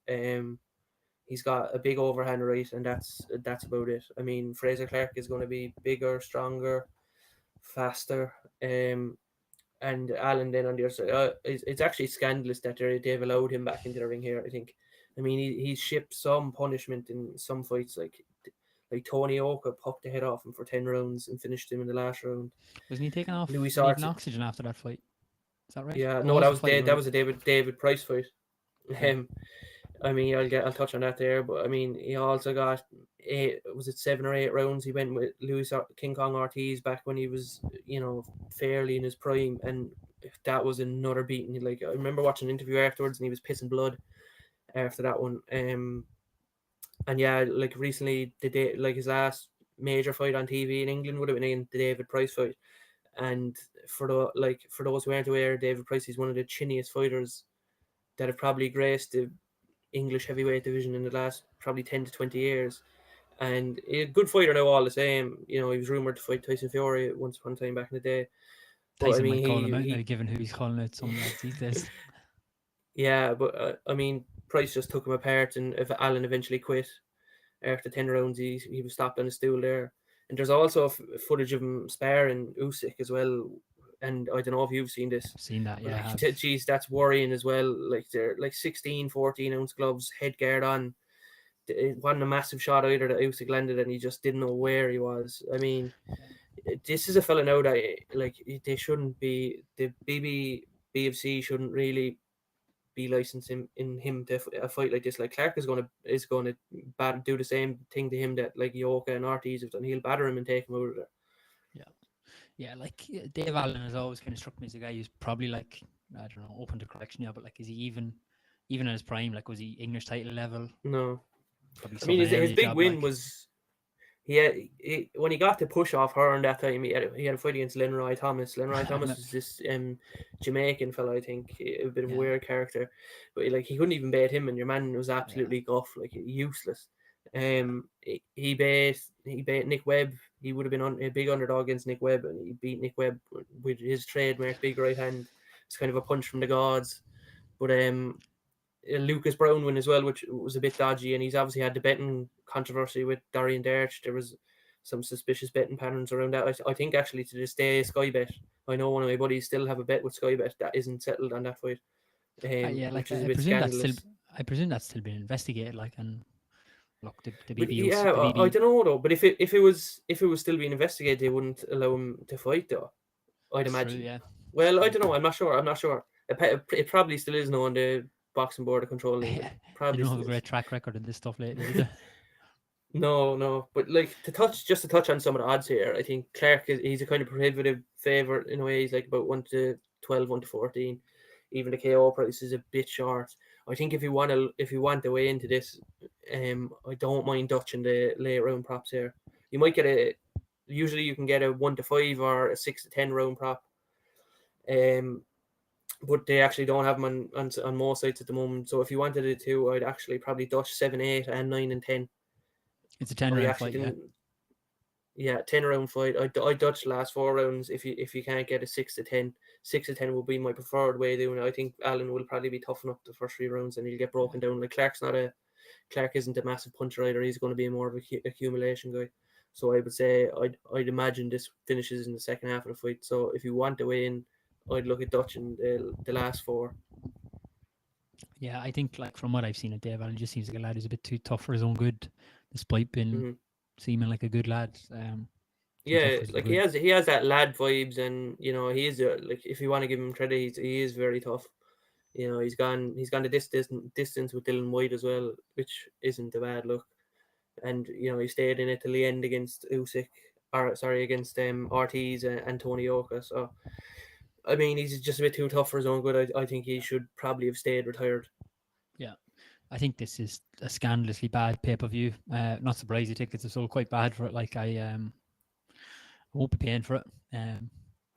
[SPEAKER 2] He's got a big overhand right, and that's about it. I mean Fraser Clark is going to be bigger, stronger, faster. And Allen then on the other side. It's actually scandalous that they've allowed him back into the ring here. I think. I mean, he's shipped some punishment in some fights, like Tony Oka popped the head off him for 10 rounds and finished him in the last round.
[SPEAKER 1] wasn't he taken off
[SPEAKER 2] Louis
[SPEAKER 1] leaving
[SPEAKER 2] Sartre,
[SPEAKER 1] oxygen after that fight? Is that right?
[SPEAKER 2] yeah,
[SPEAKER 1] What
[SPEAKER 2] no,
[SPEAKER 1] was the fight?
[SPEAKER 2] That was a David Price fight.
[SPEAKER 1] Okay.
[SPEAKER 2] I mean, I'll touch on that there, but I mean, he also got eight. Was it 7 or 8 rounds? He went with King Kong Ortiz back when he was, fairly in his prime, and that was another beating. Like I remember watching an interview afterwards, and he was pissing blood after that one. And yeah, like recently, the day like his last major fight on TV in England would have been the David Price fight, and for those who aren't aware, David Price is one of the chinniest fighters that have probably graced the English heavyweight division in the last probably 10 to 20 years. And a good fighter now, all the same. He was rumored to fight Tyson Fury once upon a time back in the day. But I
[SPEAKER 1] Tyson
[SPEAKER 2] mean,
[SPEAKER 1] might call him out now, given who he's calling out some lads these days.
[SPEAKER 2] yeah, but I mean, Price just took him apart, and if Allen eventually quit after 10 rounds, he was stopped on his stool there. And there's also footage of him sparring Usyk as well. And I don't know if you've seen this,
[SPEAKER 1] I've seen that,
[SPEAKER 2] but
[SPEAKER 1] yeah, I
[SPEAKER 2] like,
[SPEAKER 1] have.
[SPEAKER 2] geez, that's worrying as well. Like they're like 16, 14 ounce gloves, head guard on. It wasn't a massive shot either that Usyk landed, and he just didn't know where he was. I mean, this is a fella now that like they shouldn't be. The BFC shouldn't really be licensing in him to a fight like this. Like Clark is gonna do the same thing to him that like Yoka and Ortiz have done. He'll batter him and take him out of there.
[SPEAKER 1] Yeah. Yeah, like Dave Allen has always kind of struck me as a guy who's probably like, I don't know, open to correction, yeah, but like, is he even in his prime? Like, was he English title level?
[SPEAKER 2] No,
[SPEAKER 1] Probably
[SPEAKER 2] I mean
[SPEAKER 1] subbing an
[SPEAKER 2] his
[SPEAKER 1] area
[SPEAKER 2] big
[SPEAKER 1] job,
[SPEAKER 2] win
[SPEAKER 1] like.
[SPEAKER 2] was when he got to push off Hearn that time. He had a fight against Lenroy Thomas. Lenroy Thomas was this Jamaican fellow, I think, a bit of a
[SPEAKER 1] Yeah,
[SPEAKER 2] weird character, but like he couldn't even bait him, and your man was
[SPEAKER 1] yeah.
[SPEAKER 2] absolutely guff, like useless. He bait Nick Webb. He would have been a big underdog against Nick Webb, and he beat Nick Webb with his trademark big right hand. It's kind of a punch from the gods. But Lucas Brown win as well, which was a bit dodgy, and he's obviously had the betting controversy with Dorian Derch. There was some suspicious betting patterns around that. I think actually to this day, Sky Bet. I know one of my buddies still have a bet with Sky Bet that isn't settled on that fight,
[SPEAKER 1] Yeah, like
[SPEAKER 2] which is a
[SPEAKER 1] I
[SPEAKER 2] bit
[SPEAKER 1] presume that's still,
[SPEAKER 2] scandalous.
[SPEAKER 1] I presume that's still being investigated. Like, and look, the
[SPEAKER 2] But
[SPEAKER 1] BBOC,
[SPEAKER 2] yeah,
[SPEAKER 1] the
[SPEAKER 2] I
[SPEAKER 1] BB,
[SPEAKER 2] don't know though. But if it was still being investigated, they wouldn't allow him to fight though. I'd
[SPEAKER 1] it's true,
[SPEAKER 2] imagine.
[SPEAKER 1] yeah, it's
[SPEAKER 2] Well, I
[SPEAKER 1] true.
[SPEAKER 2] don't know. I'm not sure. It probably still is now on the boxing board of control in England.
[SPEAKER 1] They
[SPEAKER 2] Probably
[SPEAKER 1] don't have
[SPEAKER 2] still
[SPEAKER 1] a
[SPEAKER 2] is.
[SPEAKER 1] great track record in this stuff lately, do they?
[SPEAKER 2] No, no, but like to touch on some of the odds here, I think he's a kind of prohibitive favorite in a way. He's like about 1 to 12, 1 to 14. Even the KO price is a bit short. I think if you want to weigh into this, I don't mind dutching the late round props here. You might usually you can get a 1-5 or a 6-10 round prop. But they actually don't have them on most sites at the moment. So if you wanted it to, I'd actually probably dutch 7, 8, and 9 and 10.
[SPEAKER 1] It's a 10
[SPEAKER 2] I
[SPEAKER 1] round
[SPEAKER 2] actually
[SPEAKER 1] fight, yeah.
[SPEAKER 2] didn't. Yeah, 10 round fight. I dutch the last 4 rounds. If you can't get a 6-10, 6-10 would be my preferred way of doing it. I think Alan will probably be tough enough the first 3 rounds, and he'll get broken down. Like Clark isn't a massive puncher either. He's going to be more of a accumulation guy. So I would say I'd imagine this finishes in the second half of the fight. So if you want to win, I'd look at dutching the last 4.
[SPEAKER 1] Yeah, I think like from what I've seen of Dave Allen, just seems like a lad who's a bit too tough for his own good, despite being seeming like a good lad.
[SPEAKER 2] Yeah, like he has that lad vibes, and he is like, if you want to give him credit, he is very tough. He's gone the distance with Dylan White as well, which isn't a bad look. And he stayed in it till the end against against Ortiz and Tony Oka. So I mean, he's just a bit too tough for his own good. I think he should probably have stayed retired.
[SPEAKER 1] Yeah, I think this is a scandalously bad pay-per-view. Not surprised the tickets are sold quite bad for it. Like I won't be paying for it.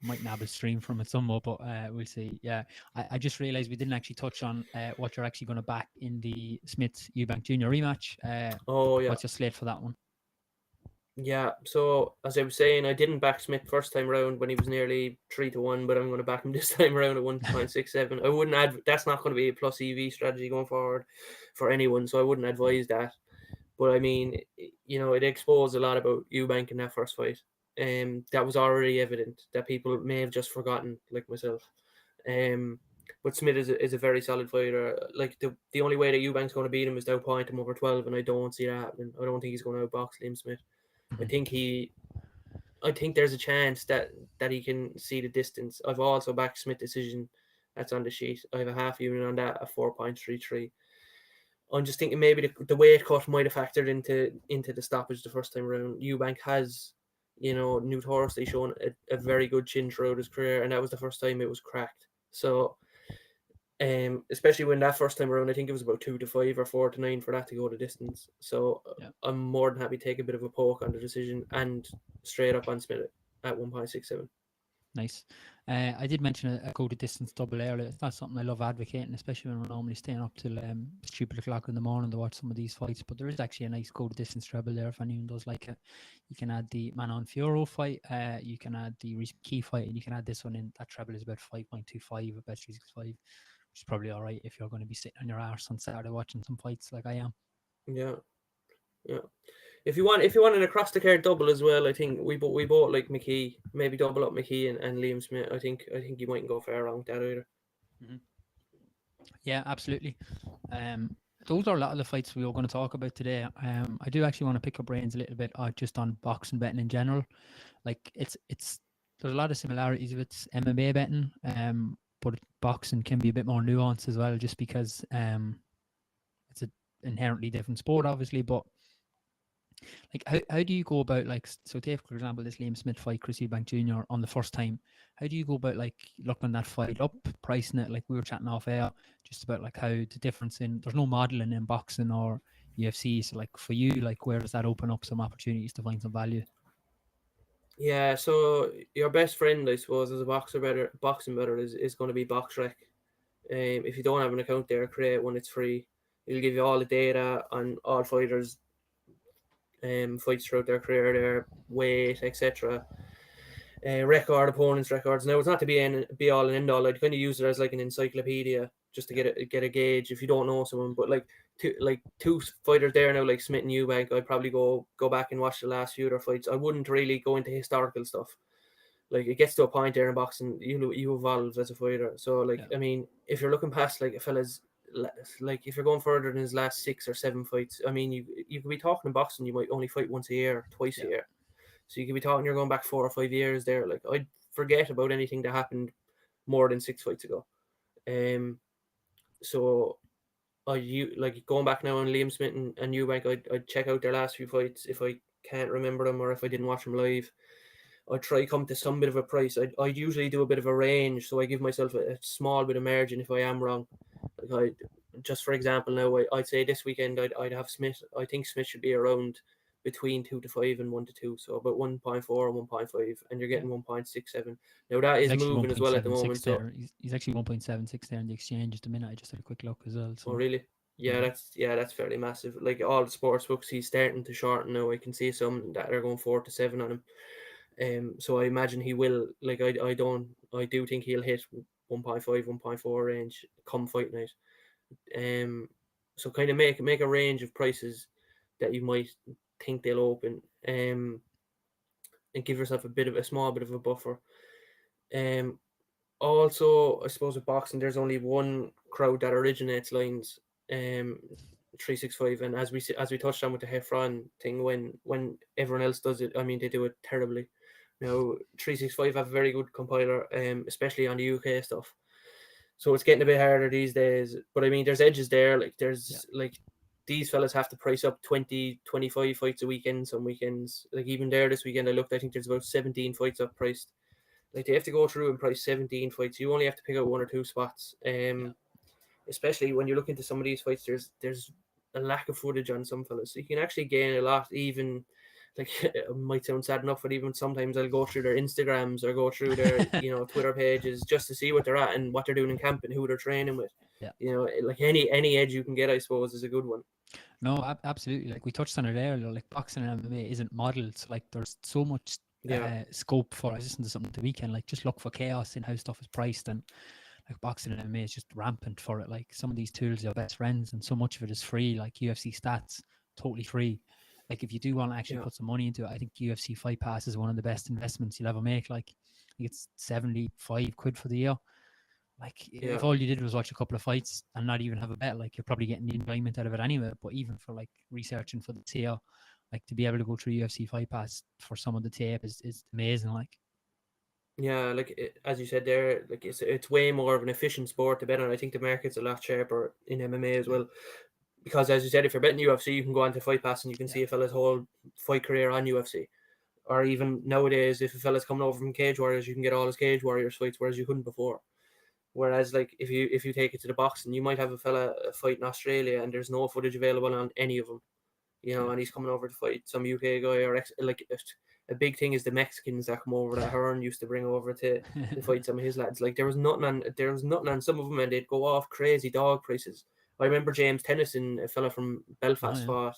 [SPEAKER 1] Might nab a stream from it somewhat, but we'll see. Yeah, I just realised we didn't actually touch on what you're actually going to back in the Smith Eubank Junior rematch.
[SPEAKER 2] Oh yeah.
[SPEAKER 1] What's your slate for that one?
[SPEAKER 2] Yeah, so as I was saying, I didn't back Smith first time round when he was nearly 3-1, but I'm going to back him this time around at 1.67. I wouldn't that's not going to be a plus EV strategy going forward for anyone, so I wouldn't advise that. But I mean, it exposed a lot about Eubank in that first fight. That was already evident that people may have just forgotten, like myself. But Smith is a very solid fighter. Like the only way that Eubank's going to beat him is to outpoint him over 12, and I don't see that happening. I don't think he's going to outbox Liam Smith. I think there's a chance that he can see the distance. I've also backed Smith decision. That's on the sheet. I have a half unit on that at 4.33. I'm just thinking maybe the weight cut might have factored into the stoppage the first time around. Eubank has, notoriously shown a very good chin throughout his career, and that was the first time it was cracked. So, especially when that first time around, I think it was about 2-5 or 4-9 for that to go the distance. So I'm more than happy to take a bit of a poke on the decision and straight up on Smith at 1.67.
[SPEAKER 1] Nice. I did mention a go to distance double earlier. It's not something I love advocating, especially when we're normally staying up till stupid o'clock in the morning to watch some of these fights. But there is actually a nice go to distance treble there if anyone does like it. You can add the Manon Fioro fight, you can add the Reece Key fight, and you can add this one in. That treble is about 5.25 at Bet 365, which is probably all right if you're going to be sitting on your arse on Saturday watching some fights like I am.
[SPEAKER 2] Yeah. If you want an across the card double as well, I think we bought like McKee, maybe double up McKee and Liam Smith. I think you mightn't go far wrong with that either.
[SPEAKER 1] Mm-hmm. Yeah, absolutely. Those are a lot of the fights we were going to talk about today. I do actually want to pick up brains a little bit just on boxing betting in general. Like it's there's a lot of similarities with MMA betting, but boxing can be a bit more nuanced as well, just because it's an inherently different sport, obviously. But like, how do you go about, like, so take for example this Liam Smith fight, Chris Eubank Jr. on the first time? How do you go about like looking that fight up, pricing it? Like we were chatting off air just about like how the difference in, there's no modeling in boxing or UFC. So like for you, like where does that open up some opportunities to find some value?
[SPEAKER 2] Yeah, so your best friend, I suppose, as a boxing better is going to be BoxRec. If you don't have an account there, create one. It's free. It'll give you all the data on all fighters, fights throughout their career, their weight, etc. Opponents' records. Now, it's not to be all and end all. I'd kind of use it as like an encyclopedia just to get a gauge if you don't know someone. But like two fighters there now, like Smith and Eubank, I'd probably go back and watch the last few of their fights. I wouldn't really go into historical stuff. Like it gets to a point there in boxing, you evolve as a fighter. So like, I mean, if you're looking past like a fella's, like if you're going further than his last 6 or 7 fights, I mean, you could be talking in boxing, you might only fight once a year, twice a year. So you could be talking, you're going back 4 or 5 years there. Like I'd forget about anything that happened more than 6 fights ago. So like going back now on Liam Smith and Eubank, I'd check out their last few fights if I can't remember them or if I didn't watch them live. I'd try come to some bit of a price. I'd usually do a bit of a range, so I give myself a small bit of margin if I am wrong. Like just for example, now I'd say this weekend I'd have Smith. I think Smith should be around between 2 to 5 and 1 to 2, so about 1.4 and 1.5, and you're
[SPEAKER 1] Yeah.
[SPEAKER 2] getting 1.67. Now that
[SPEAKER 1] He's
[SPEAKER 2] is
[SPEAKER 1] actually
[SPEAKER 2] moving as well at the
[SPEAKER 1] 1.76
[SPEAKER 2] moment. So,
[SPEAKER 1] there. He's actually 1.76 there in the exchange at the minute. I just had a quick look as well.
[SPEAKER 2] oh
[SPEAKER 1] So
[SPEAKER 2] really?
[SPEAKER 1] yeah,
[SPEAKER 2] That's fairly massive. Like all the sports books, he's starting to shorten now. I can see some that are going 4 to 7 on him. So I imagine he will. Like I do think he'll hit 1.5, 1.4 range come fight night. Um, so kind of make a range of prices that you might think they'll open. And give yourself a small bit of a buffer. Um, Also, I suppose with boxing, there's only one crowd that originates lines. 365, and as we touched on with the Heffron thing, when everyone else does it, I mean they do it terribly. Now 365 have a very good compiler, especially on the UK stuff. So it's getting a bit harder these days. But I mean, there's edges there. Like
[SPEAKER 1] yeah,
[SPEAKER 2] there's like these fellas have to price up 20, 25 fights a weekend. Some weekends, like even there this weekend, I looked. I think there's about 17 fights up priced. Like they have to go through and price 17 fights. You only have to pick out one or two spots.
[SPEAKER 1] yeah.
[SPEAKER 2] Especially when you look into some of these fights, there's a lack of footage on some fellas. So you can actually gain a lot. Even like it might sound sad enough, but even sometimes I'll go through their Instagrams or go through their Twitter pages just to see what they're at and what they're doing in camp and who they're training with.
[SPEAKER 1] Yeah.
[SPEAKER 2] Like any edge you can get, I suppose, is a good one.
[SPEAKER 1] No, absolutely. Like we touched on it earlier, like boxing and MMA isn't modeled. So, like there's so much
[SPEAKER 2] Yeah,
[SPEAKER 1] scope for. I listened to something the weekend. Like just look for chaos in how stuff is priced, and like boxing and MMA is just rampant for it. Like some of these tools are your best friends, and so much of it is free. Like UFC stats, totally free. Like if you do want to actually
[SPEAKER 2] yeah,
[SPEAKER 1] put some money into it, I think UFC Fight Pass is one of the best investments you'll ever make. Like I think it's 75 quid for the year. Like
[SPEAKER 2] yeah.
[SPEAKER 1] if all you did was watch a couple of fights and not even have a bet, like you're probably getting the enjoyment out of it anyway. But even for like researching for the tier, like to be able to go through UFC Fight Pass for some of the tape is amazing. Like
[SPEAKER 2] Yeah, like as you said there, like it's way more of an efficient sport to bet on. I think the market's a lot sharper in MMA as
[SPEAKER 1] yeah,
[SPEAKER 2] well, because as you said, if you're betting UFC, you can go onto Fight Pass and you can
[SPEAKER 1] yeah,
[SPEAKER 2] see a fella's whole fight career on UFC. Or even nowadays, if a fella's coming over from Cage Warriors, you can get all his Cage Warriors fights, whereas you couldn't before. Whereas, like if you take it to the boxing, you might have a fella fight in Australia and there's no footage available on any of them,
[SPEAKER 1] yeah.
[SPEAKER 2] and he's coming over to fight some UK guy or like a big thing is the Mexicans that come over that Hearn used to bring over to fight some of his lads. Like there was nothing on some of them, and they'd go off crazy dog prices. I remember James Tennyson, a fella from
[SPEAKER 1] Oh
[SPEAKER 2] Belfast,
[SPEAKER 1] yeah.
[SPEAKER 2] fought.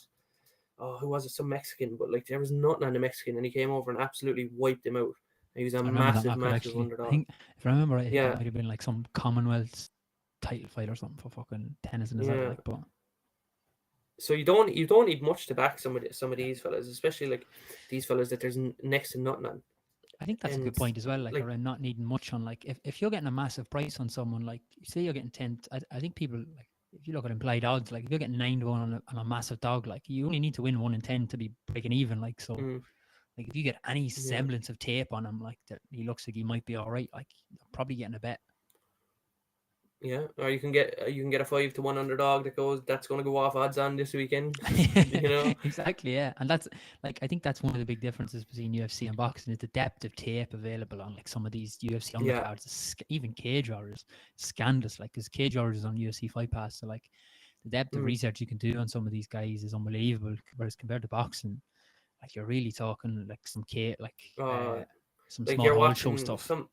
[SPEAKER 2] Oh, who was it? Some Mexican, but like there was nothing on the Mexican, and he came over and absolutely wiped him out. He was a
[SPEAKER 1] I remember that
[SPEAKER 2] massive,
[SPEAKER 1] knockout
[SPEAKER 2] massive
[SPEAKER 1] actually. I
[SPEAKER 2] underdog.
[SPEAKER 1] think if I remember right, I think that
[SPEAKER 2] Yeah,
[SPEAKER 1] might have been like some Commonwealth title fight or something for fucking tennis as well.
[SPEAKER 2] yeah.
[SPEAKER 1] Like, but
[SPEAKER 2] So you don't need much to back some of
[SPEAKER 1] yeah,
[SPEAKER 2] these fellas, especially like these fellas that there's next to nothing on.
[SPEAKER 1] I think that's a
[SPEAKER 2] And
[SPEAKER 1] good point as well. Like
[SPEAKER 2] like,
[SPEAKER 1] around not needing much on. Like if you're getting a massive price on someone, like say you're getting 10, I think people like if you look at implied odds, like if you're getting 9 to 1 on a massive dog, like you only need to win 1 in 10 to be breaking even. Like so,
[SPEAKER 2] mm,
[SPEAKER 1] like if you get any
[SPEAKER 2] yeah.
[SPEAKER 1] semblance of tape on him, like that he looks like he might be all right. Like you're probably getting a bet.
[SPEAKER 2] Yeah, or you can get a 5 to 1 underdog that's going to go off odds on this weekend. you know,
[SPEAKER 1] Exactly, yeah, and that's like I think that's one of the big differences between UFC and boxing is the depth of tape available on like some of these UFC
[SPEAKER 2] yeah,
[SPEAKER 1] undercards, even Cage Warriors, scandalous. Like because Cage Warriors is on UFC Fight Pass, so like the depth of
[SPEAKER 2] mm,
[SPEAKER 1] research you can do on some of these guys is unbelievable. Whereas compared to boxing, like you're really talking like
[SPEAKER 2] uh,
[SPEAKER 1] some
[SPEAKER 2] like
[SPEAKER 1] small
[SPEAKER 2] you're
[SPEAKER 1] hole show
[SPEAKER 2] watching
[SPEAKER 1] stuff.
[SPEAKER 2] some,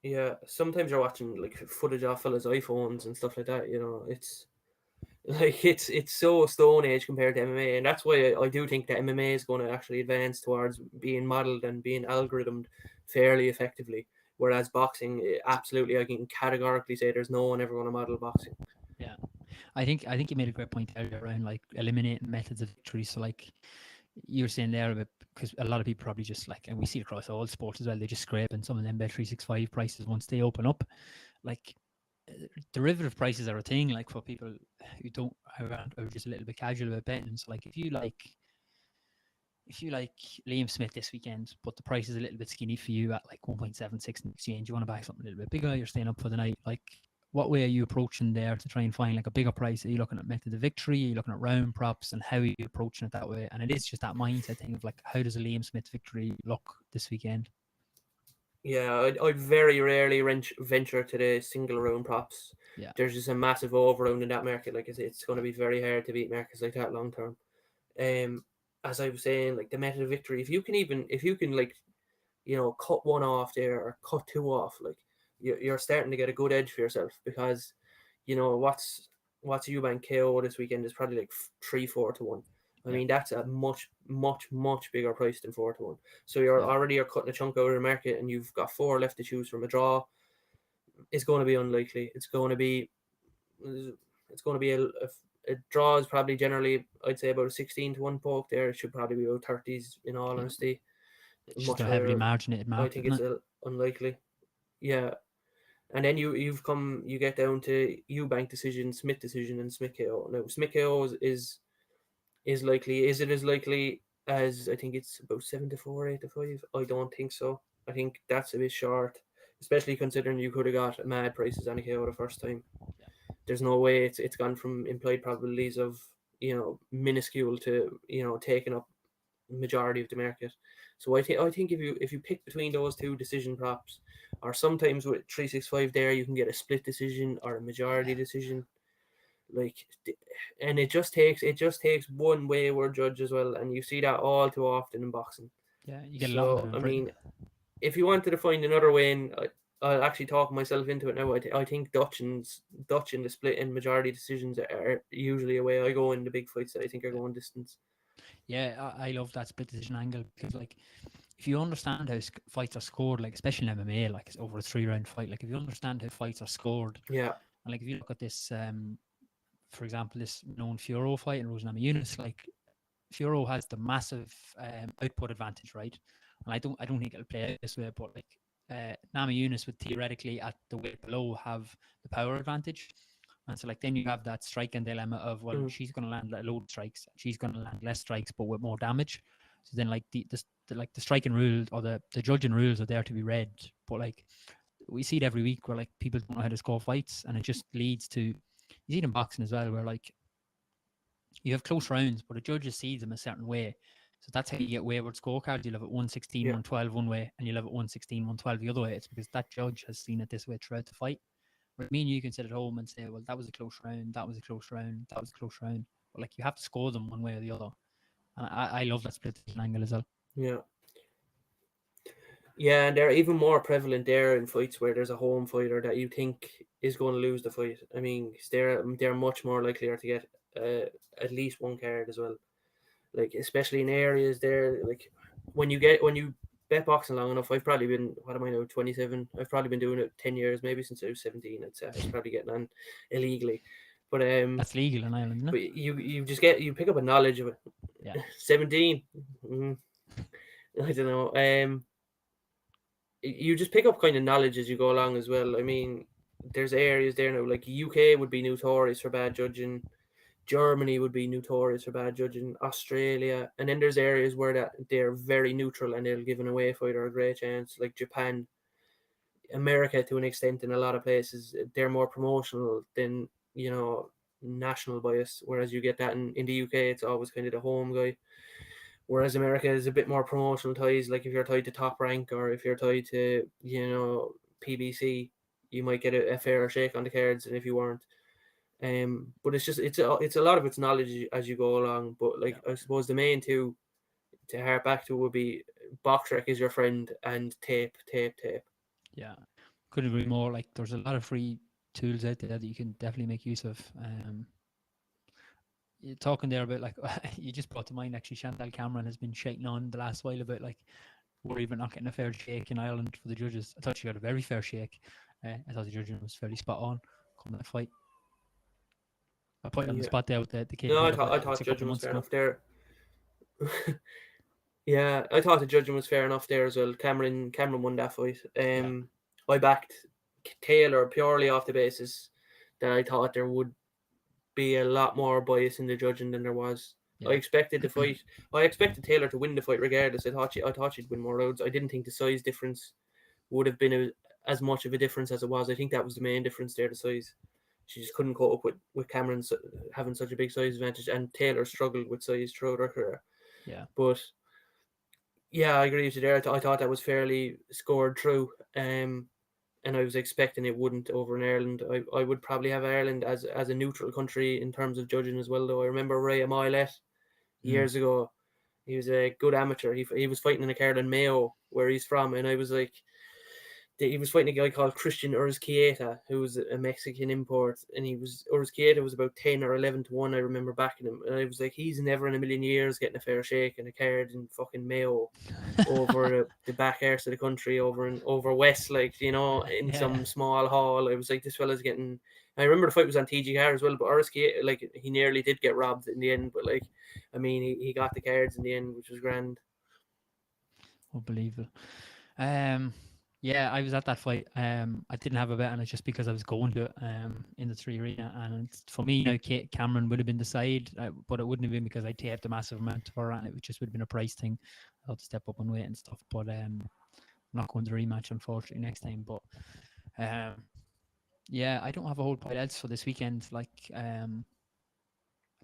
[SPEAKER 2] yeah. Sometimes you're watching like footage off fellas' iPhones and stuff like that. It's like it's so stone age compared to MMA, and that's why I do think that MMA is going to actually advance towards being modeled and being algorithmed fairly effectively. Whereas boxing, absolutely, I can categorically say there's no one ever going to model boxing.
[SPEAKER 1] Yeah, I think you made a great point earlier around like eliminating methods of victory. So like you were saying there about because a lot of people probably just like, and we see it across all sports as well, they just scrape and some of them bet 365 prices once they open up. Like derivative prices are a thing, like for people who don't are just a little bit casual about betting. So like if you like Liam Smith this weekend, but the price is a little bit skinny for you at like 1.76 in exchange, you want to buy something a little bit bigger, you're staying up for the night. Like, what way are you approaching there to try and find like a bigger price? Are you looking at method of victory? Are you looking at round props? And how are you approaching it that way? And it is just that mindset thing of like, how does a Liam Smith victory look this weekend?
[SPEAKER 2] Yeah, I very rarely venture to the single round props.
[SPEAKER 1] Yeah,
[SPEAKER 2] There's just a massive overround in that market. Like it's going to be very hard to beat markets like that long term. Um, as I was saying, like the method of victory, if you can like cut one off there or cut two off, like you're starting to get a good edge for yourself because what's Eubank KO this weekend is probably like 3-4 to 1. I
[SPEAKER 1] yeah,
[SPEAKER 2] mean that's a much bigger price than 4 to 1. So you're cutting a chunk out of the market and you've got four left to choose from. A draw is going to be unlikely. It's going to be a draw is probably generally I'd say about a 16 to 1 poke there. It should probably be about 30s in all
[SPEAKER 1] yeah.
[SPEAKER 2] honesty.
[SPEAKER 1] It's just
[SPEAKER 2] Much
[SPEAKER 1] a heavily
[SPEAKER 2] higher.
[SPEAKER 1] marginated
[SPEAKER 2] I
[SPEAKER 1] market,
[SPEAKER 2] think
[SPEAKER 1] isn't
[SPEAKER 2] it's
[SPEAKER 1] it?
[SPEAKER 2] unlikely. Yeah, and then you get down to Eubank decision, Smith decision, and Smith KO. Now Smith KO is likely. Is it as likely as I think it's about 7-4, 8-5? I don't think so. I think that's a bit short, especially considering you could have got mad prices on a KO the first time.
[SPEAKER 1] Yeah,
[SPEAKER 2] There's no way it's gone from implied probabilities of minuscule to taking up majority of the market. So I think if you pick between those two decision props, or sometimes with 365 there you can get a split decision or a majority
[SPEAKER 1] yeah,
[SPEAKER 2] decision, like, and it just takes one wayward judge as well, and you see that all too often in boxing.
[SPEAKER 1] yeah. You get a lot of it
[SPEAKER 2] So
[SPEAKER 1] in
[SPEAKER 2] I
[SPEAKER 1] Britain.
[SPEAKER 2] mean, if you wanted to find another way in, I'll actually talk myself into it now. I think Dutch in the split and majority decisions are usually a way I go in the big fights that I think are
[SPEAKER 1] Yeah,
[SPEAKER 2] going distance.
[SPEAKER 1] yeah. I love that split decision angle because, like, if you understand how fights are scored, like especially in MMA, like it's over a 3 round fight, like if you understand how fights are scored,
[SPEAKER 2] Yeah.
[SPEAKER 1] and like if you look at this, for example, this known Fioro fight and Rose Namajunas, like Fioro has the massive output advantage, right? And I don't think it'll play out this way, but like Namajunas would theoretically at the weight below have the power advantage. And so like then you have that striking dilemma of, well,
[SPEAKER 2] Mm.
[SPEAKER 1] she's going to land a load of strikes, she's going to land less strikes but with more damage. So then like the striking rules or the judging rules are there to be read, but like we see it every week where like people don't know how to score fights, and it just leads to, you see it in boxing as well, where like you have close rounds, but the judges see them a certain way. So that's how you get wayward scorecards. You'll have it 116,
[SPEAKER 2] Yeah.
[SPEAKER 1] 112 one way, and you'll have it 116, 112 the other way. It's because that judge has seen it this way throughout the fight. Where me and you can sit at home and say, well, that was a close round, that was a close round, that was a close round. But like you have to score them one way or the other. And I love that split angle as well.
[SPEAKER 2] Yeah. Yeah, and they're even more prevalent there in fights where there's a home fighter that you think is going to lose the fight. I mean, 'cause they're much more likelier to get at least one card as well. Like especially in areas there, like when you bet boxing long enough. I've probably been, what am I now, 27. I've probably been doing it 10 years, maybe since I was 17. I'd say I was probably getting on illegally, but
[SPEAKER 1] That's legal in Ireland, isn't it?
[SPEAKER 2] you pick up a knowledge of it.
[SPEAKER 1] Yeah.
[SPEAKER 2] 17. I don't know. You just pick up kind of knowledge as you go along as well. I mean, there's areas there now, like UK would be notorious for bad judging, Germany would be notorious for bad judging, Australia, and then there's areas where that they're very neutral and they'll give an away fighter a great chance, like Japan, America to an extent. In a lot of places, they're more promotional than national bias. Whereas you get that in the UK, it's always kind of the home guy. Whereas America is a bit more promotional ties. Like if you're tied to Top Rank or if you're tied to PBC, you might get a fairer shake on the cards than if you weren't. But it's a lot of it's knowledge as you go along. But
[SPEAKER 1] Yeah.
[SPEAKER 2] like I suppose the main two to harp back to would be box rec is your friend and tape, tape, tape.
[SPEAKER 1] Yeah. Couldn't agree more. Like there's a lot of free tools out there that you can definitely make use of. You're talking there about like you just brought to mind actually Chantal Cameron has been shaking on the last while about like we're even not getting a fair shake in Ireland for the judges. I thought she got a very fair shake. I thought the judging was fairly spot on coming that fight. I put you on the
[SPEAKER 2] Yeah.
[SPEAKER 1] spot there with the
[SPEAKER 2] No, I
[SPEAKER 1] KO,
[SPEAKER 2] thought
[SPEAKER 1] but
[SPEAKER 2] I
[SPEAKER 1] it's
[SPEAKER 2] thought
[SPEAKER 1] a couple
[SPEAKER 2] judging
[SPEAKER 1] of
[SPEAKER 2] was
[SPEAKER 1] months
[SPEAKER 2] fair
[SPEAKER 1] ago.
[SPEAKER 2] enough there. Yeah, I thought the judging was fair enough there as well. Cameron won that fight.
[SPEAKER 1] Yeah,
[SPEAKER 2] I backed Taylor purely off the basis that I thought there would be a lot more bias in the judging than there was. I
[SPEAKER 1] yeah,
[SPEAKER 2] expected the fight. I expected Taylor to win the fight regardless. I thought she'd win more rounds. I didn't think the size difference would have been as much of a difference as it was. I think that was the main difference there, the size. She just couldn't cope up with Cameron having such a big size advantage, and Taylor struggled with size throughout her career.
[SPEAKER 1] yeah,
[SPEAKER 2] But Yeah, I agree with you there. I thought that was fairly scored through. And I was expecting it wouldn't over in Ireland. I would probably have Ireland as a neutral country in terms of judging as well. Though I remember Ray Moylett
[SPEAKER 1] Mm.
[SPEAKER 2] years ago. He was a good amateur. He was fighting in a card in Mayo, where he's from, and I was like, he was fighting a guy called Christian Urzquieta, who was a Mexican import, and Urzquieta was about 10 or 11 to 1. I remember backing him, and I was like, he's never in a million years getting a fair shake in a card in fucking Mayo over the back arse of the country, over west, like, in
[SPEAKER 1] Yeah.
[SPEAKER 2] some small hall. I was like, this fella's getting. I remember the fight was on TGR as well, but Urzquieta, like, he nearly did get robbed in the end, but like, I mean, he got the cards in the end, which was grand.
[SPEAKER 1] Unbelievable. Yeah, I was at that fight. I didn't have a bet on it just because I was going to it in the 3 Arena, and for me, Cameron would have been the side, but it wouldn't have been because I taped a massive amount of her, and it just would have been a price thing. I had to step up and weight and stuff, but I'm not going to rematch unfortunately next time. But yeah, I don't have a whole pile else for this weekend. Like I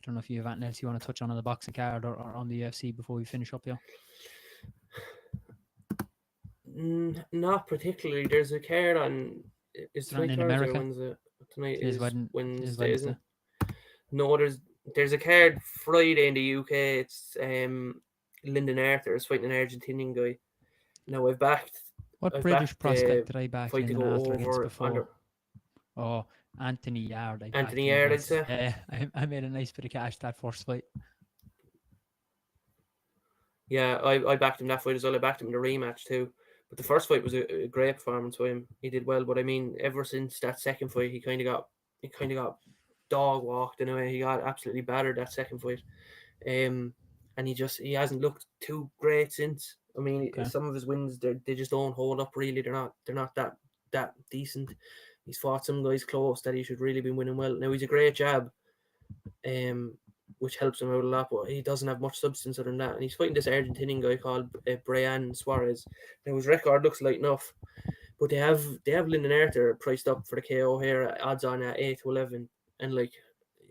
[SPEAKER 1] don't know if you have anything else you want to touch on the boxing card or on the UFC before we finish up here.
[SPEAKER 2] Not particularly. There's a card on. Is tonight
[SPEAKER 1] in
[SPEAKER 2] Thursday or
[SPEAKER 1] America?
[SPEAKER 2] Wednesday? Tonight
[SPEAKER 1] It is
[SPEAKER 2] is Wednesday,
[SPEAKER 1] Wednesday.
[SPEAKER 2] isn't it? No, there's a card Friday in the UK. It's Lyndon Arthur is fighting an Argentinian guy. Now
[SPEAKER 1] What
[SPEAKER 2] I've
[SPEAKER 1] British
[SPEAKER 2] backed
[SPEAKER 1] prospect
[SPEAKER 2] the
[SPEAKER 1] did I back
[SPEAKER 2] fight to
[SPEAKER 1] Lyndon
[SPEAKER 2] go
[SPEAKER 1] Arthur against
[SPEAKER 2] over
[SPEAKER 1] before?
[SPEAKER 2] under
[SPEAKER 1] Oh, Anthony Yard. I backed
[SPEAKER 2] Anthony
[SPEAKER 1] him
[SPEAKER 2] Yard, I'd
[SPEAKER 1] against.
[SPEAKER 2] say.
[SPEAKER 1] Yeah, I made a nice bit of cash that first fight.
[SPEAKER 2] Yeah, I backed him that fight as well. I backed him in the rematch too. But the first fight was a great performance for him. He did well, but I mean, ever since that second fight, he kind of got dog walked in a way. He got absolutely battered that second fight. Um, and he hasn't looked too great since. I mean,
[SPEAKER 1] Okay.
[SPEAKER 2] some of his wins they just don't hold up really. They're not that decent. He's fought some guys close that he should really be winning well. Now he's a great jab, which helps him out a lot, but he doesn't have much substance other than that. And he's fighting this Argentinian guy called Brian Suarez. Now his record looks light enough, but they have Lyndon Arthur priced up for the KO here at odds on at 8 to 11, and like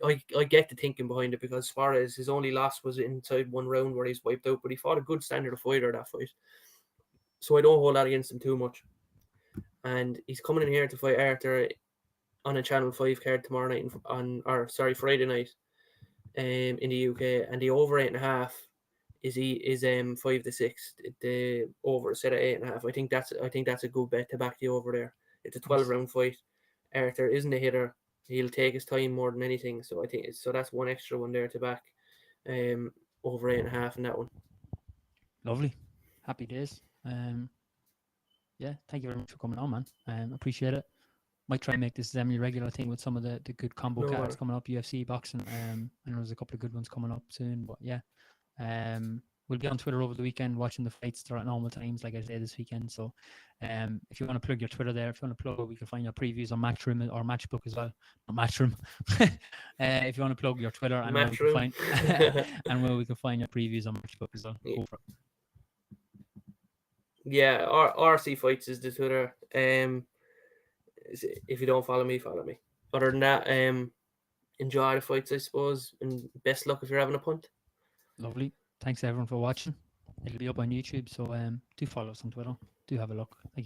[SPEAKER 2] I get the thinking behind it because Suarez, his only loss was inside one round where he's wiped out, but he fought a good standard of fighter that fight, so I don't hold that against him too much. And he's coming in here to fight Arthur on a Channel 5 card tomorrow night Friday night, in the UK, and the over 8.5 is 5 to 6. The over set at 8.5. I think that's a good bet to back the over there. It's a 12 round fight. Arthur isn't a hitter. He'll take his time more than anything. So I think that's one extra one there to back. Over 8.5 in that one.
[SPEAKER 1] Lovely. Happy days. Yeah, thank you very much for coming on, man. Appreciate it. Might try and make this semi-regular thing with some of the good combo cards coming up, UFC, boxing. I know there's a couple of good ones coming up soon, but yeah. We'll be on Twitter over the weekend watching the fights. They're at normal times, like I say, this weekend. So if you want to plug your Twitter there, if you want to plug, we can find your previews on Matchroom or Matchbook as well. Not Matchroom. If you want to plug your Twitter and where we can find and where we can find your previews on Matchbook as well.
[SPEAKER 2] Yeah. Yeah, RC Fights is the Twitter. If you don't follow me, follow me. Other than that, enjoy the fights, I suppose, and best luck if you're having a punt.
[SPEAKER 1] Lovely. Thanks everyone for watching. It'll be up on YouTube, so do follow us on Twitter. Do have a look. Thank you.